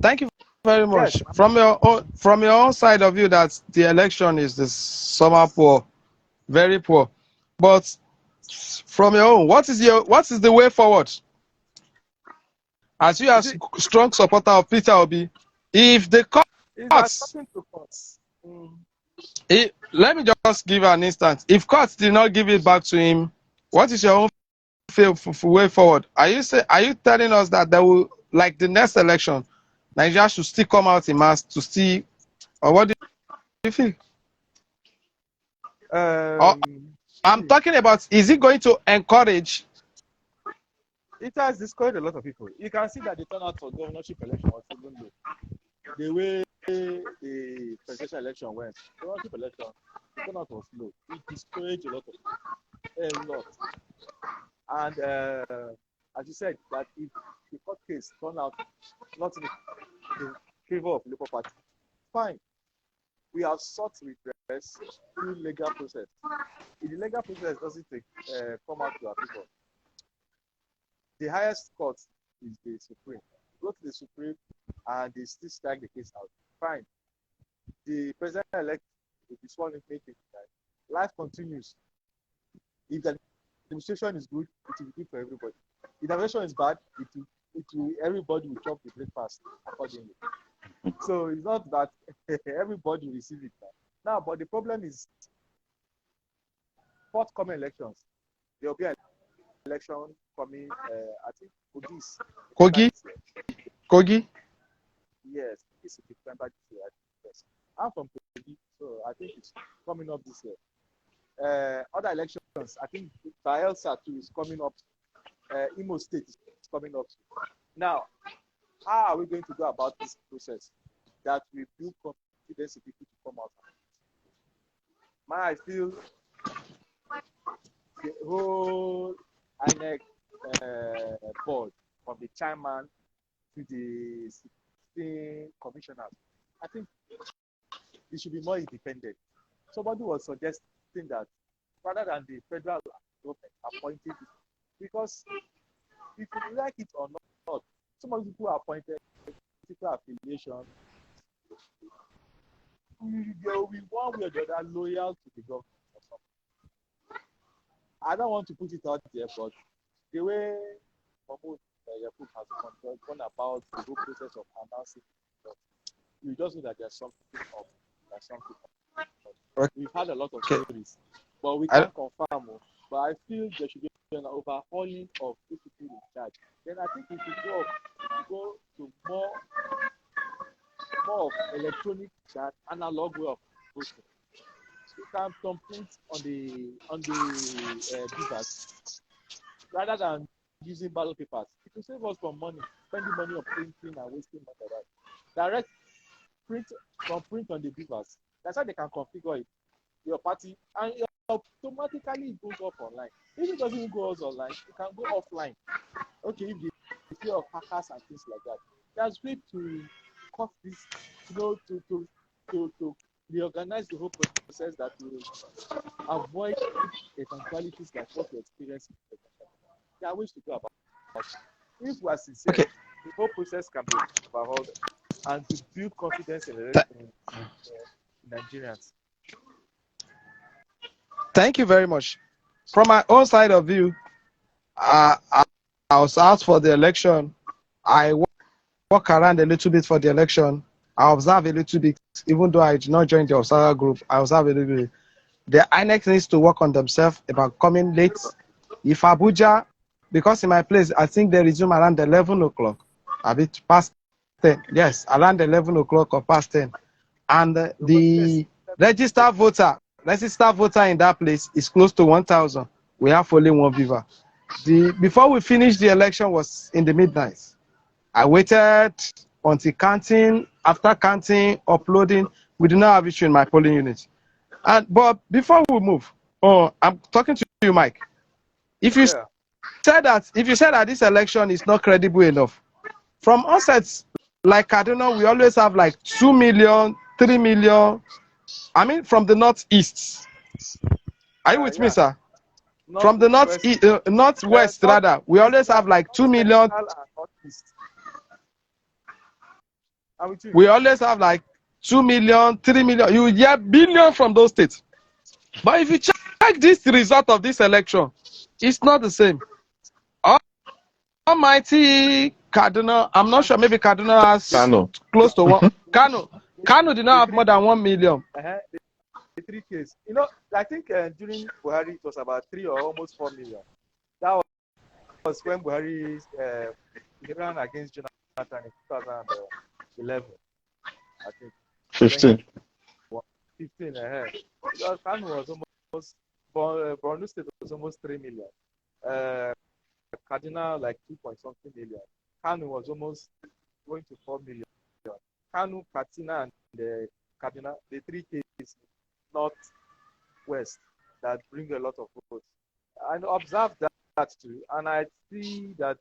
Thank you very much. Yes. From your own side of view, that the election is the somehow poor, very poor. But from your own, what is the way forward? As you are strong supporter of Peter Obi, if the courts, let me just give an instance. If courts did not give it back to him, what is your own way forward? Are you telling us that there will, like the next election, Nigeria should still come out in mass to see, or what do you feel? I'm talking about, is it going to encourage? It has discouraged a lot of people. You can see that the turnout for governorship election was even low. The way the presidential election went, governorship election, the turnout was low. It discouraged a lot of people. A lot. And as you said, that if the court case turned out not in favor of the Labour Party, fine. We have sought redress through legal process. If the legal process doesn't come out to our people, the highest court is the Supreme. Go to the Supreme and they still strike the case out. Fine. The president-elect will be sworn in May 29. Life continues. If the administration is good, it will be good for everybody. If the administration is bad, everybody will chop the breakfast accordingly. So it's not that everybody will receive it now. But the problem is forthcoming elections. There will be an election coming, I think, Kogi? Yes, it's September this year. Yes. I'm from Kogi, so I think it's coming up this year. Other elections, I think Bayelsa too is coming up. Imo State is coming up. Now, how are we going to go about this process that we build confidence in people to come out? I feel the whole INEC board, from the chairman to the 16 commissioners, I think it should be more independent. Somebody was suggesting that rather than the federal government appointing it, because if you like it or not, some of the people are appointed political affiliation. They will be one way or the other loyal to the government or something. I don't want to put it out there, but the way Mahmoud Yakub has gone about the whole process of announcing, you just know that there's something up. There's something up. We've had a lot of Okay. stories, but we I, can't confirm. But I feel there should be an overhauling of these people in charge. Then I think we should go to more of electronic than analog way of voting. You can print on the device rather than using ballot papers. It will save us from money, spending money on printing and wasting money on that. Direct print on the device. That's how they can configure it. Your party, and automatically it goes up online. If it doesn't go online, it can go offline. Okay, if the fear of hackers and things like that. That's great to cut this, to reorganize the whole process that will avoid eventualities like what we experience. There are ways to go about it. If we are sincere, okay. the whole process can be overhauled and to build confidence in Nigerians. Thank you very much. From my own side of view, I was out for the election. I walk around a little bit for the election. I observe a little bit, even though I did not join the observer group. I observe a little bit. The INEC needs to work on themselves about coming late. If Abuja, because in my place, I think they resume around 11 o'clock, a bit past 10. Yes, around 11 o'clock or past 10. And the registered voter in that place is close to 1,000. We have only one viewer. Before we finished the election was in the midnight. I waited until counting. After counting, uploading, we do not have issue in my polling unit. But before we move, I'm talking to you, Mike. If you said that this election is not credible enough, from onset, like Kaduna, we always have like 2 million, 3 million. I mean, from the northeast. Are you with me, sir? From the northwest, rather, we always have like 2 million. We always have like 2 million, 3 million. You get billion from those states. But if you check this result of this election, it's not the same. Almighty Kaduna, I'm not sure, maybe Kaduna has close to one. Kano did not have more than 1 million. The 3 case. I think during Buhari it was about 3 or almost 4 million. That was when Buhari ran against Jonathan in 2011. I think 15. 15 ahead. Because Kano was almost Borno State was almost 3 million. Kaduna like 2.something million. Kano was almost going to 4 million. Kano, Katsina, and Kaduna, the 3 cases northwest that bring a lot of votes. I observe that too, and I see that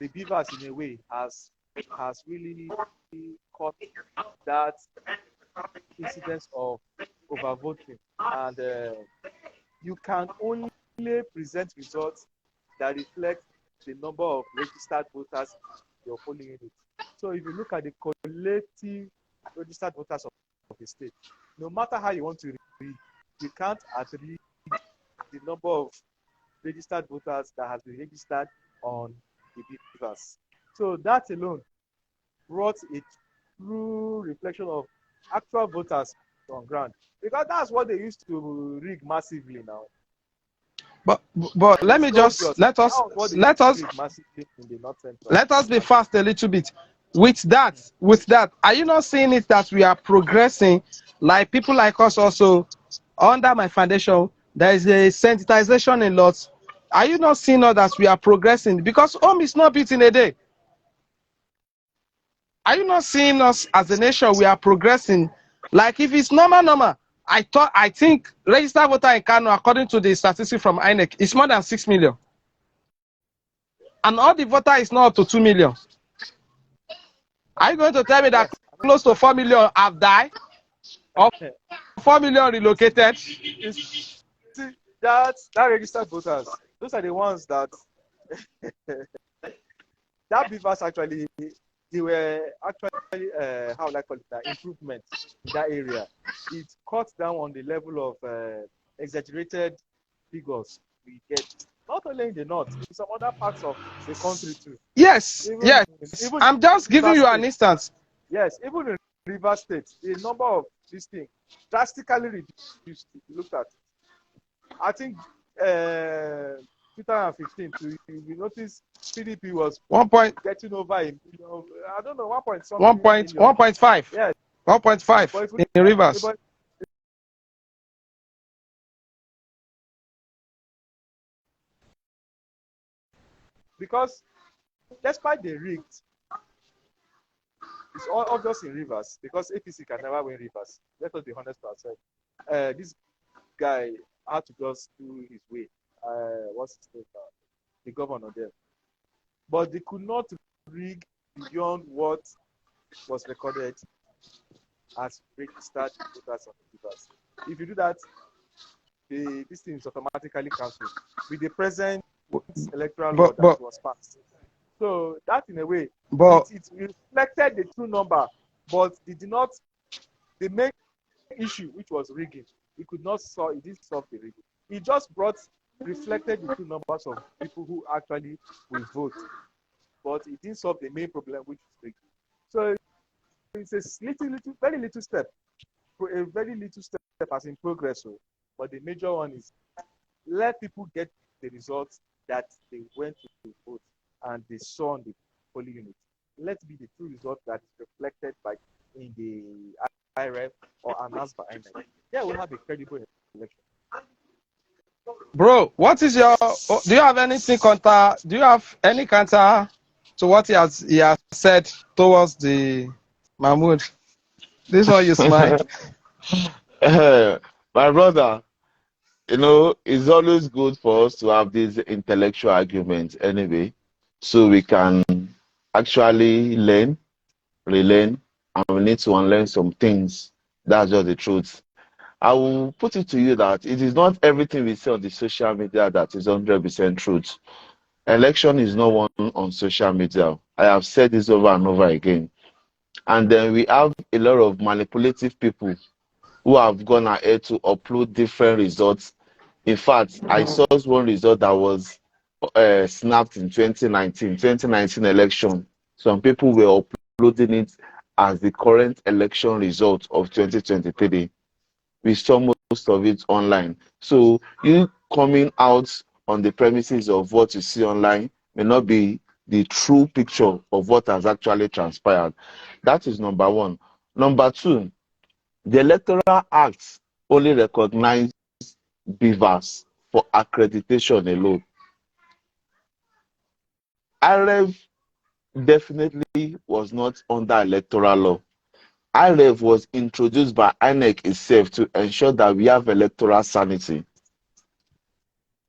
the Beavers in a way has really caught that incidence of overvoting, and you can only present results that reflect the number of registered voters in your polling unit. So if you look at the collective registered voters of the state, no matter how you want to read, you can't attribute the number of registered voters that has been registered on the Beavers. So that alone brought a true reflection of actual voters on ground, because that's what they used to rig massively now. But let me just let us be fast a little bit. With that, are you not seeing it that we are progressing? Like people like us also, under my foundation, there is a sensitization in lots. Are you not seeing that we are progressing? Because home is not built in a day. Are you not seeing us as a nation? We are progressing. Like if it's normal. I think registered voter in Kano, according to the statistics from INEC, is more than 6 million. And all the voter is not up to 2 million. Are you going to tell me that close to 4 million have died? Or 4 million relocated? See, that registered voters, those are the ones that that Beavers actually, they were actually how would I call it, that improvement in that area. It cut down on the level of exaggerated figures we get, not only in the north, in some other parts of the country too. Yes. I'm just giving you an instance. Yes, even in Rivers State, the number of this thing drastically reduced. If you looked at it. I think 2015, you notice PDP was 1 point, getting over I don't know, 1 point something 1.5, million. Yeah. 1.5 in Rivers. Because despite the rigged, it's all obvious in Rivers because APC can never win Rivers. Let us be honest to ourselves. This guy had to just do his way. What's his name? The governor there. But they could not rig beyond what was recorded as registered voters on the Rivers. If you do that, this thing is automatically cancelled with the present electoral law that was passed. So that, in a way, it reflected the true number, but it did not. The main issue, which was rigging, it didn't solve the rigging. It just reflected the true numbers of people who actually will vote, but it didn't solve the main problem, which is rigging. So it's a very little step, as in progress. But the major one is let people get the results that they went to vote and they saw on the polling unit. Let be the true result that is reflected in the IRF or announced by INEC. Yeah, we'll have a credible election. Bro, what is your? Do you have anything counter? Do you have any counter to what he has said towards the Mahmoud? This one you smile. My brother, it's always good for us to have these intellectual arguments anyway, so we can actually learn, relearn, and we need to unlearn some things. That's just the truth. I will put it to you that it is not everything we see on the social media that is 100% truth. Election is not one on social media. I have said this over and over again. And then we have a lot of manipulative people who have gone ahead to upload different results. In fact, I saw one result that was snapped in 2019 election. Some people were uploading it as the current election result of 2023. We saw most of it online. So you coming out on the premises of what you see online may not be the true picture of what has actually transpired. That is number one. Number two, the Electoral Act only recognizes BVAS for accreditation alone. IREV definitely was not under electoral law. IREV was introduced by INEC itself to ensure that we have electoral sanity.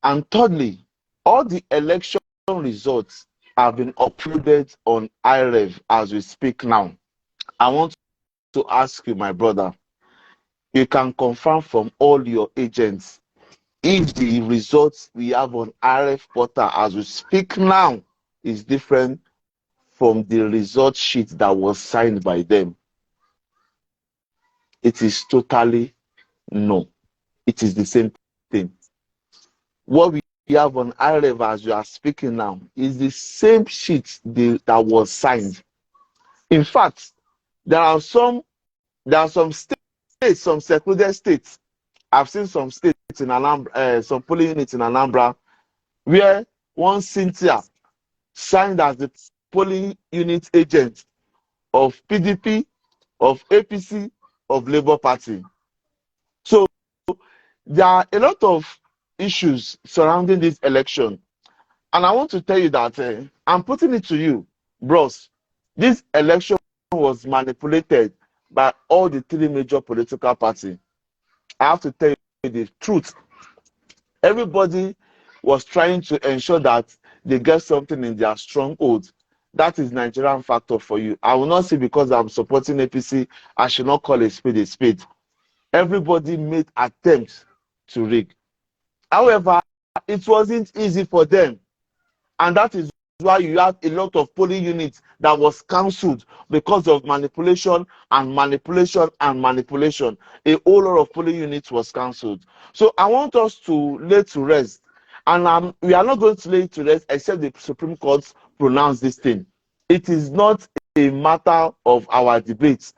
And thirdly, all the election results have been uploaded on IREV as we speak now. I want to ask you, my brother, you can confirm from all your agents if the results we have on IREV portal as we speak now is different from the result sheet that was signed by them. It is totally no. It is the same thing. What we have on IREV as we are speaking now is the same sheet that was signed. In fact, there are some states, some secluded states. I've seen some states in Anambra, some polling units in Anambra, where one Cynthia signed as the polling unit agent of PDP, of APC, of Labour Party. So there are a lot of issues surrounding this election. And I want to tell you that I'm putting it to you, bros. This election was manipulated by all the three major political parties. I have to tell you the truth. Everybody was trying to ensure that they get something in their stronghold. That is Nigerian factor for you. I will not say because I'm supporting APC, I should not call a spade a spade. Everybody made attempts to rig. However, it wasn't easy for them. And that is why you have a lot of polling units that was cancelled because of manipulation and manipulation and manipulation. A whole lot of polling units was cancelled. So I want us to lay to rest. And we are not going to lay to rest except the Supreme Court pronounce this thing. It is not a matter of our debates.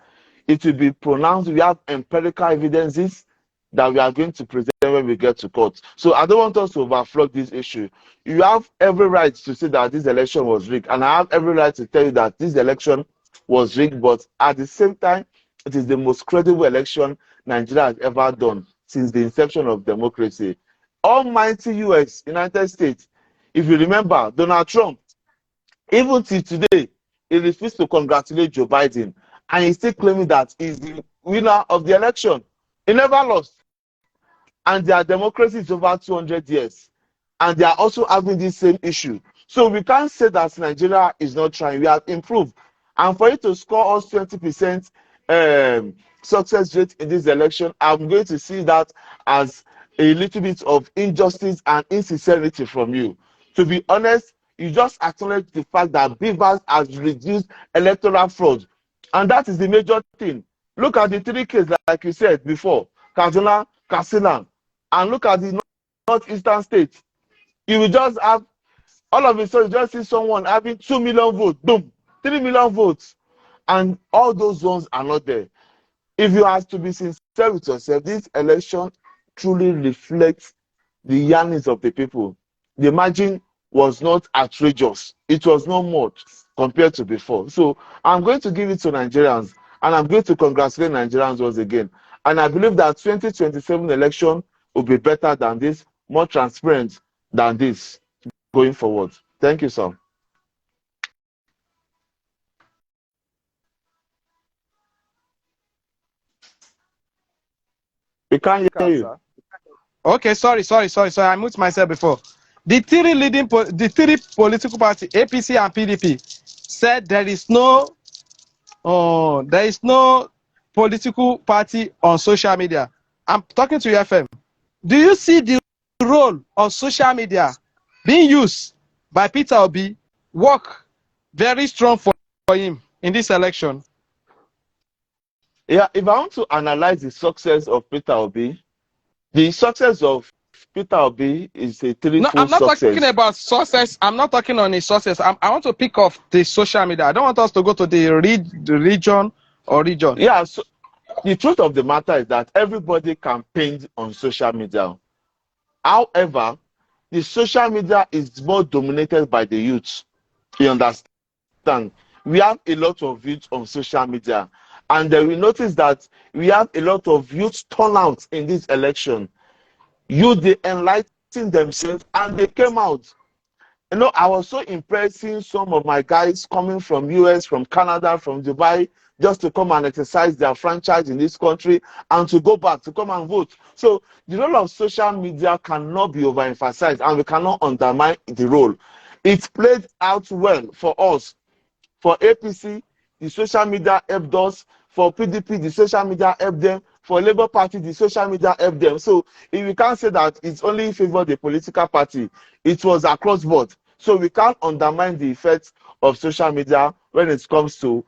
It will be pronounced. We have empirical evidences that we are going to present when we get to court. So I don't want us to overflow this issue. You have every right to say that this election was rigged, and I have every right to tell you that this election was rigged, but at the same time, it is the most credible election Nigeria has ever done since the inception of democracy. Almighty US, United States, if you remember, Donald Trump, even till today, he refused to congratulate Joe Biden, and he's still claiming that he's the winner of the election. He never lost. And their democracy is over 200 years. And they are also having this same issue. So we can't say that Nigeria is not trying. We have improved. And for you to score us 20% success rate in this election, I'm going to see that as a little bit of injustice and insincerity from you. To be honest, you just acknowledge the fact that Bivas has reduced electoral fraud. And that is the major thing. Look at the three cases, like you said before, Kaduna, Katsina, and look at the northeastern states. You will just have, all of a sudden, you just see someone having 2 million votes, boom, 3 million votes, and all those ones are not there. If you have to be sincere with yourself, this election truly reflects the yearnings of the people. The margin was not outrageous. It was not much compared to before. So I'm going to give it to Nigerians, and I'm going to congratulate Nigerians once again. And I believe that 2027 election will be better than this, more transparent than this going forward. Thank you, sir. We can't hear you. Okay, sorry. I moved myself before. The three political parties, APC and PDP, said there is no political party on social media. I'm talking to UFM. Do you see the role of social media being used by Peter Obi work very strong for him in this election? Yeah, if I want to analyze the success of Peter Obi, the success of Peter Obi is a threefold No, I'm not success. talking about success. I'm not talking on his success. I want to pick off the social media. I don't want us to go to the region or region. Yeah, so the truth of the matter is that everybody campaigned on social media. However, the social media is more dominated by the youth. You understand? We have a lot of youth on social media. And we notice that we have a lot of youth turnout in this election. Youth, they enlightened themselves and they came out. You know, I was so impressed seeing some of my guys coming from US, from Canada, from Dubai, just to come and exercise their franchise in this country and to go back, to come and vote. So the role of social media cannot be overemphasized, and we cannot undermine the role. It played out well for us. For APC, the social media helped us. For PDP, the social media helped them. For Labour Party, the social media helped them. So if we can't say that it's only in favor of the political party, it was across board. So we can't undermine the effects of social media when it comes to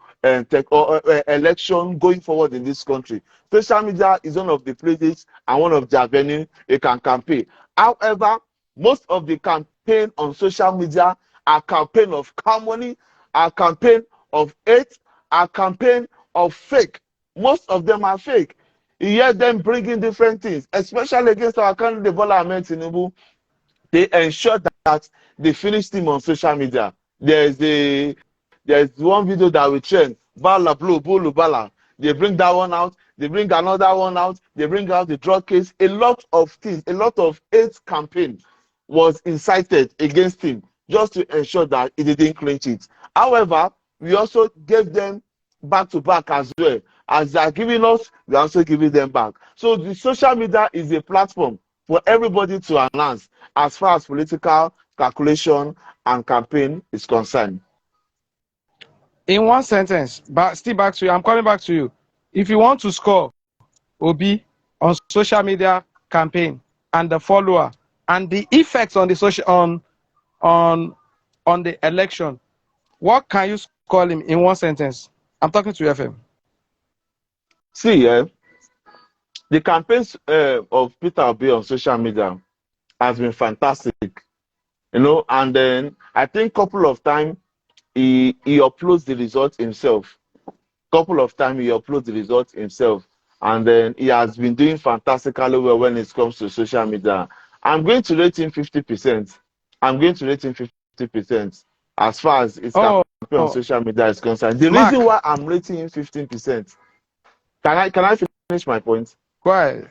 election going forward in this country. Social media is one of the places and one of the avenues you can campaign. However, most of the campaign on social media are campaign of harmony, are campaign of hate, are campaign of fake. Most of them are fake. You hear them bringing different things, especially against our candidate Bola Ahmed Tinubu. They ensure that they finish him on social media. There's one video that we trend, Bala Blue, Bulu Bala. They bring that one out, they bring another one out, they bring out the drug case. A lot of things, a lot of hate campaign was incited against him just to ensure that he didn't clinch it. However, we also gave them back to back as well. As they are giving us, we are also giving them back. So the social media is a platform for everybody to announce as far as political calculation and campaign is concerned. In one sentence, but still back to you. I'm coming back to you. If you want to score Obi on social media campaign and the follower and the effects on the social on the election, what can you call him in one sentence? I'm talking to FM. See, the campaigns of Peter Obi on social media has been fantastic, you know, and then I think a couple of times he uploads the results himself. couple of times he uploads the results himself, and then he has been doing fantastically well when it comes to social media. I'm going to rate him 50%. I'm going to rate him 50% as far as his Oh, campaign on social media is concerned. The Mark, reason why I'm rating him 15%, can I finish my point? go ahead.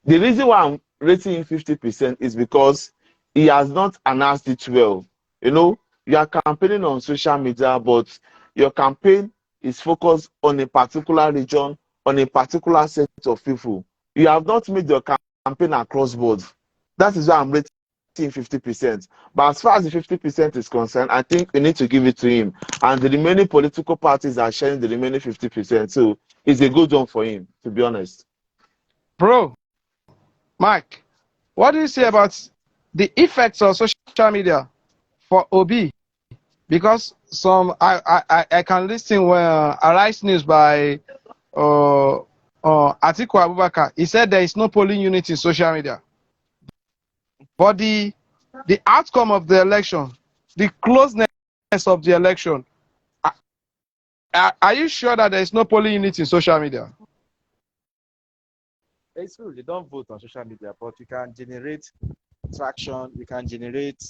The reason why I'm rating him 50% is because he has not announced it well. You know, you are campaigning on social media, but your campaign is focused on a particular region, on a particular set of people. You have not made your campaign across board. That is why I'm rating 50%. But as far as the 50% is concerned, I think we need to give it to him. And the remaining political parties are sharing the remaining 50%. So it's a good one for him, to be honest. Bro, Mark, what do you say about the effects of social media for Obi? Because I can listen when Arise News by Atiku Abubakar. He said there is no polling unit in social media. But the outcome of the election, the closeness of the election, are you sure that there is no polling unit in social media? It's true, they don't vote on social media, but you can generate traction, you can generate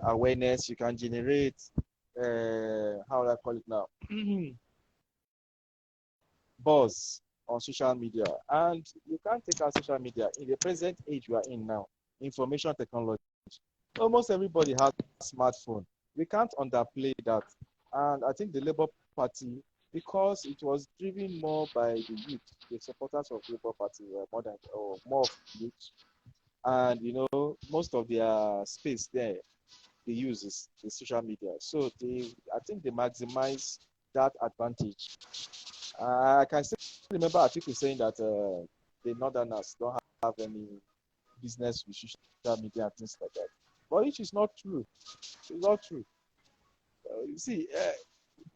awareness, you can generate, how do I call it now? Buzz on social media. And you can't take out social media in the present age we are in now, information technology. Almost everybody has a smartphone. We can't underplay that. And I think the Labour Party, because it was driven more by the youth, the supporters of the Labour Party were more of youth. And most of their space there they use is the social media. So I think they maximize that advantage. I can still remember article saying that the Northerners don't have any business with social media and things like that. But which is not true. It's not true. You see,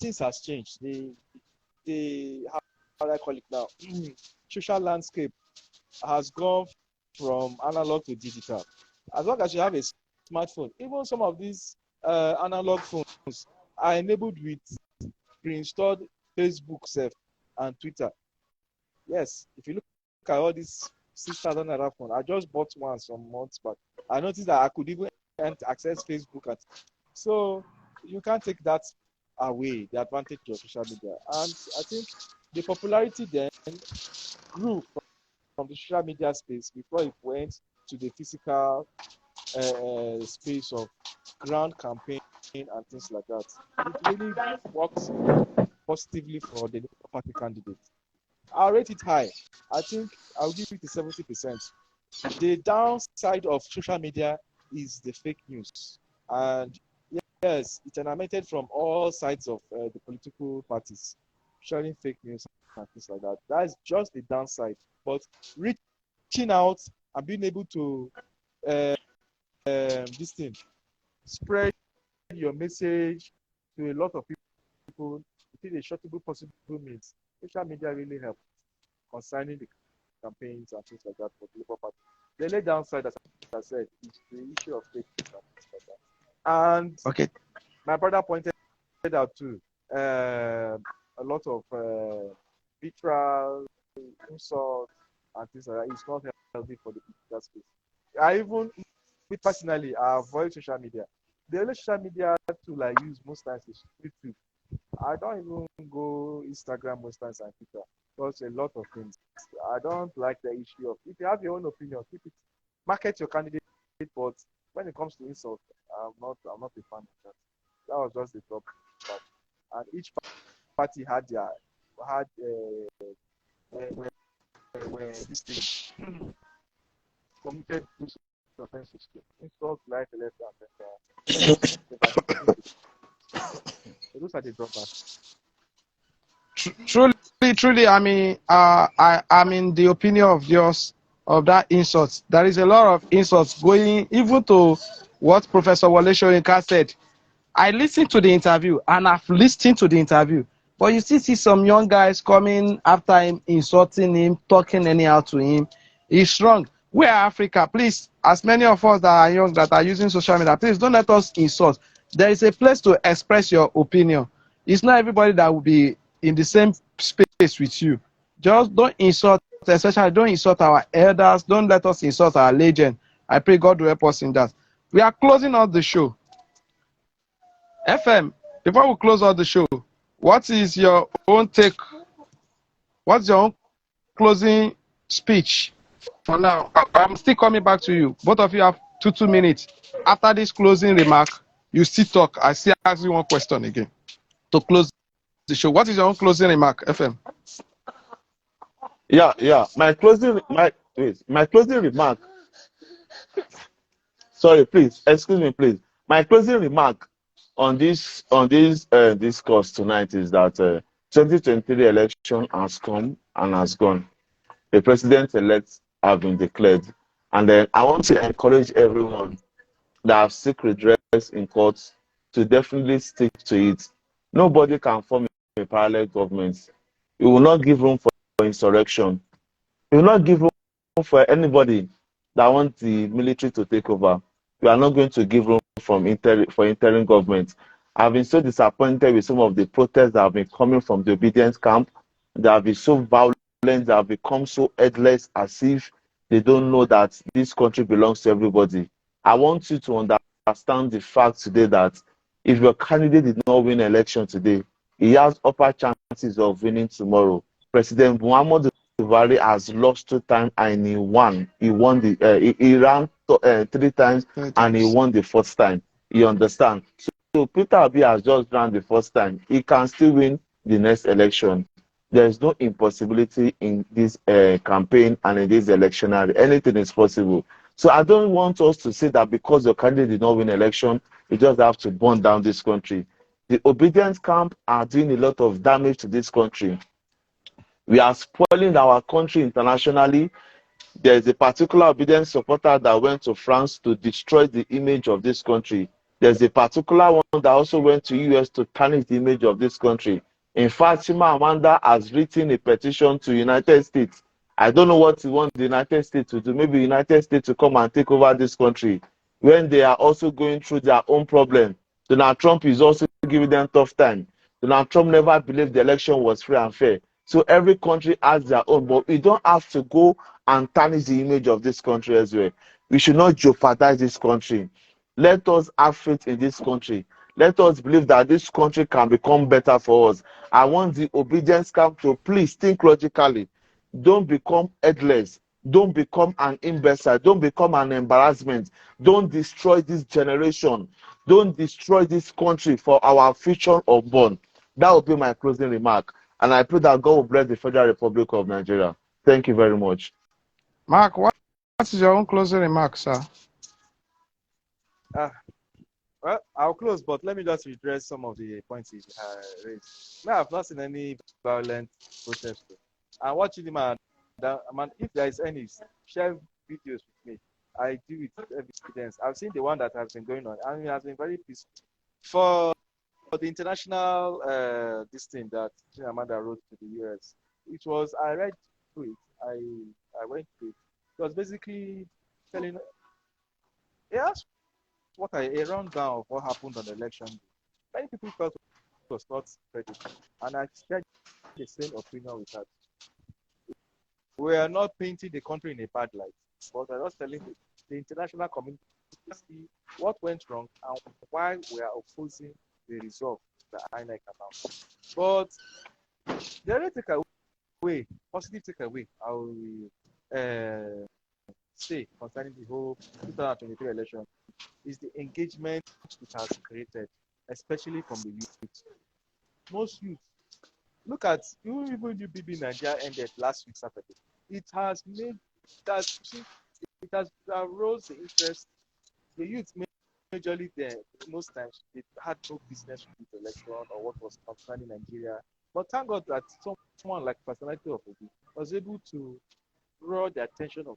things has changed. How do I call it now? Social landscape has gone from analog to digital. As long as you have a smartphone, even some of these analog phones are enabled with pre-installed Facebook and Twitter. Yes, if you look at all these 6,000 naira phone, I just bought one some months back. I noticed that I could even access Facebook. So you can't take that away, the advantage of social media. And I think the popularity then grew from the social media space before it went to the physical space of ground campaign and things like that. It really works positively for the party candidate. I'll rate it high. I think I'll give it to 70%. The downside of social media is the fake news. And yes, it's emanated from all sides of the political parties, sharing fake news and things like that. That's just the downside. But reaching out and being able to spread your message to a lot of people within a shortable possible means. Social media really helps concerning the campaigns and things like that for the Labour Party. The only downside, as I said, is the issue of fake news and things like that. And okay, my brother pointed out too, a lot of vitriol, insult, and things like that. It's not healthy for the political space. Me personally, I avoid social media. The only social media tool I use most times is YouTube. I don't even go Instagram most times and Twitter because a lot of things. I don't like the issue of, if you have your own opinion, keep it, market your candidate, but when it comes to insult, I'm not a fan of that. That was just the top part. And each party had this thing committed to offenses to insult, life, left, and so those are the drawbacks. Truly, I mean, I'm in the opinion of yours of that insult. There is a lot of insults going even to what Professor Wole Soyinka said. I listened to the interview and I've listened to the interview, but you still see some young guys coming after him, insulting him, talking anyhow to him. It's wrong. We are Africa. Please, as many of us that are young that are using social media, please don't let us insult. There is a place to express your opinion. It's not everybody that will be in the same space with you. Just don't insult, especially don't insult our elders. Don't let us insult our legend. I pray God will help us in that. We are closing out the show. FM, before we close out the show, what is your own take? What's your own closing speech for now? I'm still coming back to you. Both of you have 2 minutes. After this closing remark, you still talk. I still ask you one question again to close the show. What is your own closing remark, FM? Yeah. My closing remark. Sorry, please. Excuse me, please. My closing remark on this discourse tonight is that 2023 election has come and has gone. The president-elect have been declared, and then I want to encourage everyone that have seek redress in courts to definitely stick to it. Nobody can form a parallel government. We will not give room for insurrection. We will not give room for anybody that wants the military to take over. We are not going to give room for interim government. I've been so disappointed with some of the protests that have been coming from the obedience camp. They have been so violent, they have become so headless, as if they don't know that this country belongs to everybody. I want you to understand the fact today that if your candidate did not win election today, he has upper chances of winning tomorrow. President Muhammadu Buhari has lost 2 times and he won. He ran 3 times and he won the 4th time. You understand? So Peter Obi has just ran the 1st time. He can still win the next election. There is no impossibility in this campaign and in this electionary. Anything is possible. So I don't want us to say that because your candidate did not win election, you just have to burn down this country. The obedience camp are doing a lot of damage to this country. We are spoiling our country internationally. There is a particular obedience supporter that went to France to destroy the image of this country. There's a particular one that also went to US to tarnish the image of this country. In fact, Chima Amanda has written a petition to United States. I don't know what you want the United States to do. Maybe the United States to come and take over this country when they are also going through their own problem. Donald Trump is also giving them tough time. Donald Trump never believed the election was free and fair. So every country has their own, but we don't have to go and tarnish the image of this country as well. We should not jeopardize this country. Let us have faith in this country. Let us believe that this country can become better for us. I want the obedience camp to please think logically. Don't become headless. Don't become an imbecile. Don't become an embarrassment. Don't destroy this generation. Don't destroy this country for our future unborn. That will be my closing remark. And I pray that God will bless the Federal Republic of Nigeria. Thank you very much. Mark, what is your own closing remark, sir? Well, I'll close, but let me just address some of the points he raised. No, I've not seen any violent protest. I'm watching him, and if there is any, share videos with me. I do it evidence. I've seen the one that has been going on, and it has been very peaceful. For the international this thing that Amanda wrote to the US, I read through it. I went through it. It was basically telling, yes, a rundown of what happened on the election day. Many people felt it was not credible, and I shared the same opinion with her. We are not painting the country in a bad light, but we're just telling the international community to see what went wrong and why we are opposing the result that INEC announced. But the only takeaway, positive takeaway, I will say concerning the whole 2023 election is the engagement it has created, especially from the youth. Most youth, look at even UBB Nigeria ended last week Saturday. It has aroused the interest. The youth majorly there, most times they had no business with the election or what was concerning Nigeria. But thank God that someone like personality of Obi was able to draw the attention of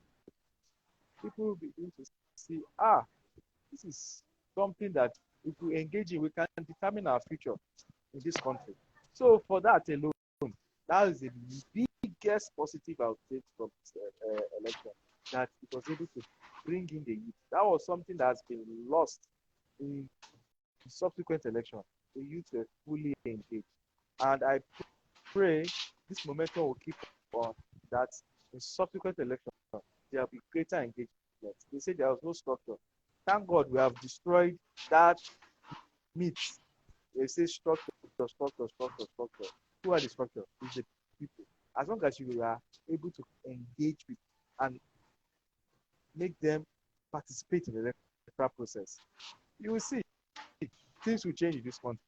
people begin to see, this is something that if we engage in, we can determine our future in this country. So for that alone, that is the biggest positive I would take from this election, that it was able to bring in the youth. That was something that has been lost in the subsequent election. The youth were fully engaged. And I pray this momentum will keep on, that in subsequent elections there will be greater engagement. They say there was no structure. Thank God we have destroyed that myth. They say structure, structure, structure, structure. Who are the structure? It's the people. As long as you are able to engage with and make them participate in the electoral process, you will see things will change in this country.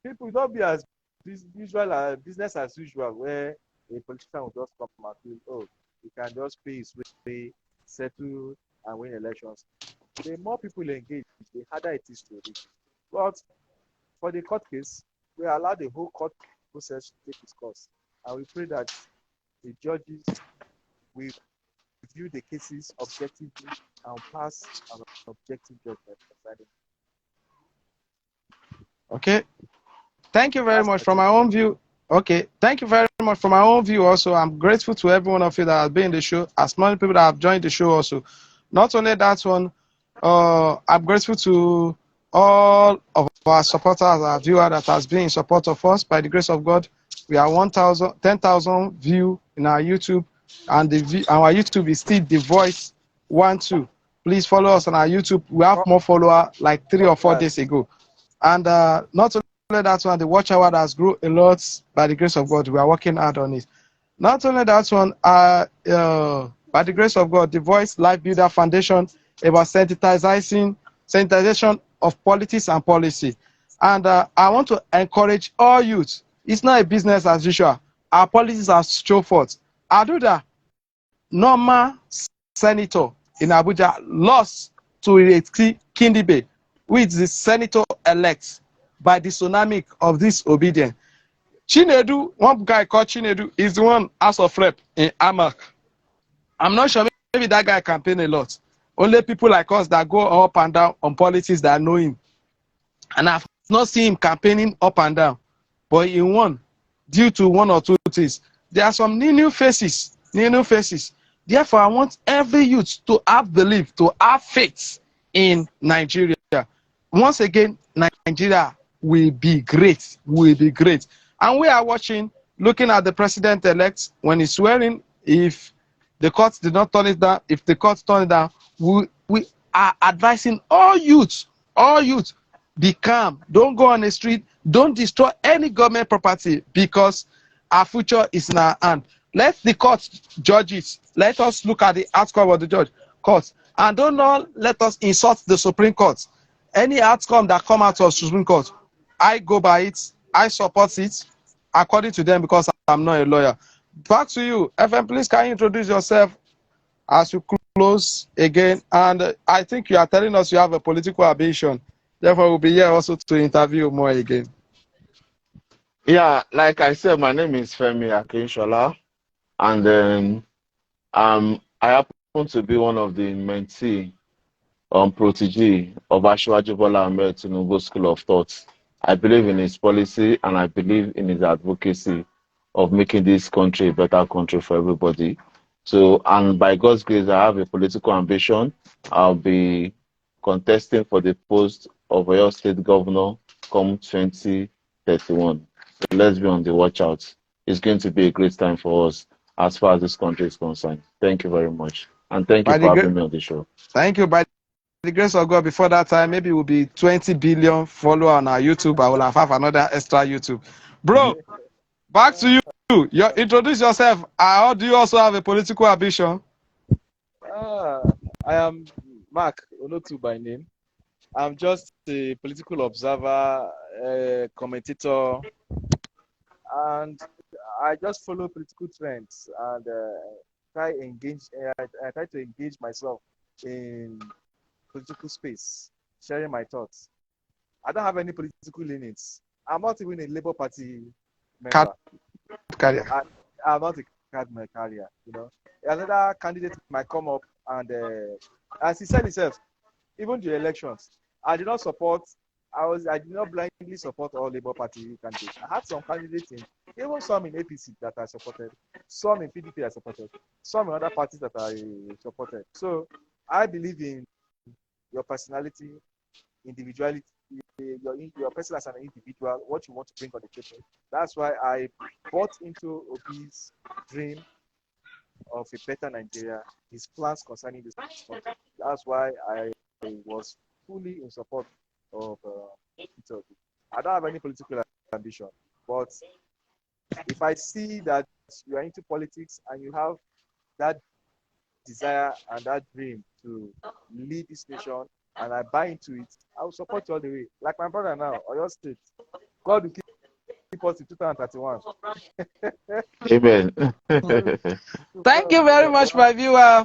People will not be as usual, business as usual, where a politician will just come and feel, oh, he can just pay his way, settle, and win elections. The more people engage, the harder it is to reach. But for the court case, we allow the whole court process to take its course. And we pray that the judges will review the cases objectively and pass an objective judgment concerning. Okay. Thank you very That's much. my From my own view, okay. Thank you very much. From my own view, also, I'm grateful to every one of you that has been in the show, as many people that have joined the show also. Not only that one, I'm grateful to all of our supporters, our viewers that has been in support of us. By the grace of God, we are 10,000 view in our YouTube, and our YouTube is still The Voice 1-2. Please follow us on our YouTube. We have more followers like 3 or 4 days ago. And not only that one, the watch hour has grown a lot by the grace of God. We are working hard on it. Not only that one, by the grace of God, the Voice Life Builder Foundation about sensitization of politics and policy. And I want to encourage all youth. It's not a business as usual. Our policies are show forth. Aduda, normal senator in Abuja, lost to Ireti Kindibe, who is the senator-elect by the tsunami of disobedience. Chinedu, one guy called Chinedu, is the one House of Rep in Amak. I'm not sure, maybe that guy campaign a lot. Only people like us that go up and down on politics that know him. And I've not seen him campaigning up and down. But he won due to one or two things. There are some new faces. Therefore, I want every youth to have belief, to have faith in Nigeria. Once again, Nigeria will be great, And we are watching, looking at the president-elect when he's swearing. If the courts did not turn it down, if the courts turn it down, we are advising all youth, be calm. Don't go on the street. Don't destroy any government property, because our future is in our hand. Let the court judge it. Let us look at the outcome of the court. And don't let us insult the Supreme Court. Any outcome that come out of Supreme Court, I go by it. I support it according to them, because I'm not a lawyer. Back to you. FM, please, can you introduce yourself as you close again? And I think you are telling us you have a political ambition. Therefore, we'll be here also to interview more again. Yeah, like I said, my name is Femi Akinshola, and then I happen to be one of the mentee protégé of Asiwaju Bola Ahmed Tinubu School of Thought. I believe in his policy, and I believe in his advocacy of making this country a better country for everybody. So, and by God's grace, I have a political ambition. I'll be contesting for the post of Oyo State Governor come 2031. So let's be on the watch out. It's going to be a great time for us as far as this country is concerned. Thank you very much. And thank you for having me on the show. Thank you. By the grace of God, before that time, maybe we'll be 20 billion followers on our YouTube. I will have another extra YouTube. Bro, back to you. Introduce yourself. Or do you also have a political ambition? I am Mark Onotu by name. I'm just a political observer, commentator, and I just follow political trends and try to engage myself in political space, sharing my thoughts. I don't have any political leanings. I'm not even a Labour Party member. I'm not a card my career, Another candidate might come up, and as he said himself, even the elections, I did not blindly support all Labour Party candidates. I had some candidates even some in APC that I supported, some in PDP I supported, some in other parties that I supported. So I believe in your personality, individuality, your person as an individual, what you want to bring on the table. That's why I bought into Obi's dream of a better Nigeria, his plans concerning this country. That's why I was fully in support of Peter Obi. I don't have any political ambition, but if I see that you are into politics and you have that desire and that dream to lead this nation, and I buy into it, I will support you all the way. Like my brother now, Oyo State. God will keep us in 2031. Amen. Thank you very much, my viewer.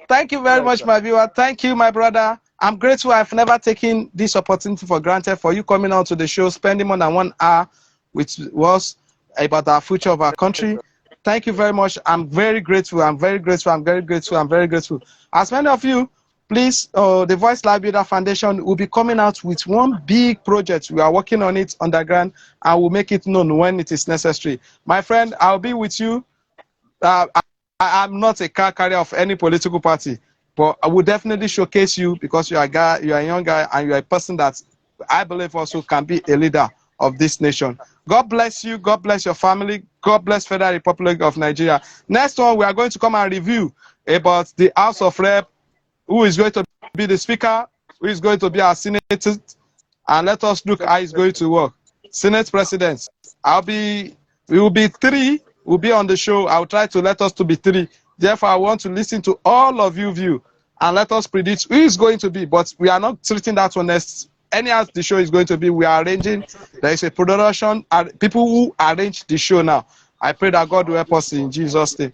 Thank you very much, my viewer. Thank you, my brother. I'm grateful. I've never taken this opportunity for granted for you coming on to the show, spending more than 1 hour with us about our future of our country. Thank you very much. I'm very grateful. I'm very grateful. I'm very grateful. I'm very grateful. As many of you, please, the Voice Live Builder Foundation will be coming out with one big project. We are working on it underground, and we'll make it known when it is necessary. My friend, I'll be with you. I'm not a car carrier of any political party, but I will definitely showcase you because you are a guy, you are a young guy, and you are a person that I believe also can be a leader of this nation. God bless you. God bless your family. God bless Federal Republic of Nigeria. Next one, we are going to come and review about the House of Rep, who is going to be the Speaker, who is going to be our Senate, and let us look how it's going to work. Senate President, we will be 3. Will be on the show. I'll try to let us to be 3. Therefore, I want to listen to all of you view and let us predict who is going to be. But we are not treating that one next. Anyhow the show is going to be, we are arranging. There is a production, people who arrange the show now. I pray that God will help us in Jesus' name.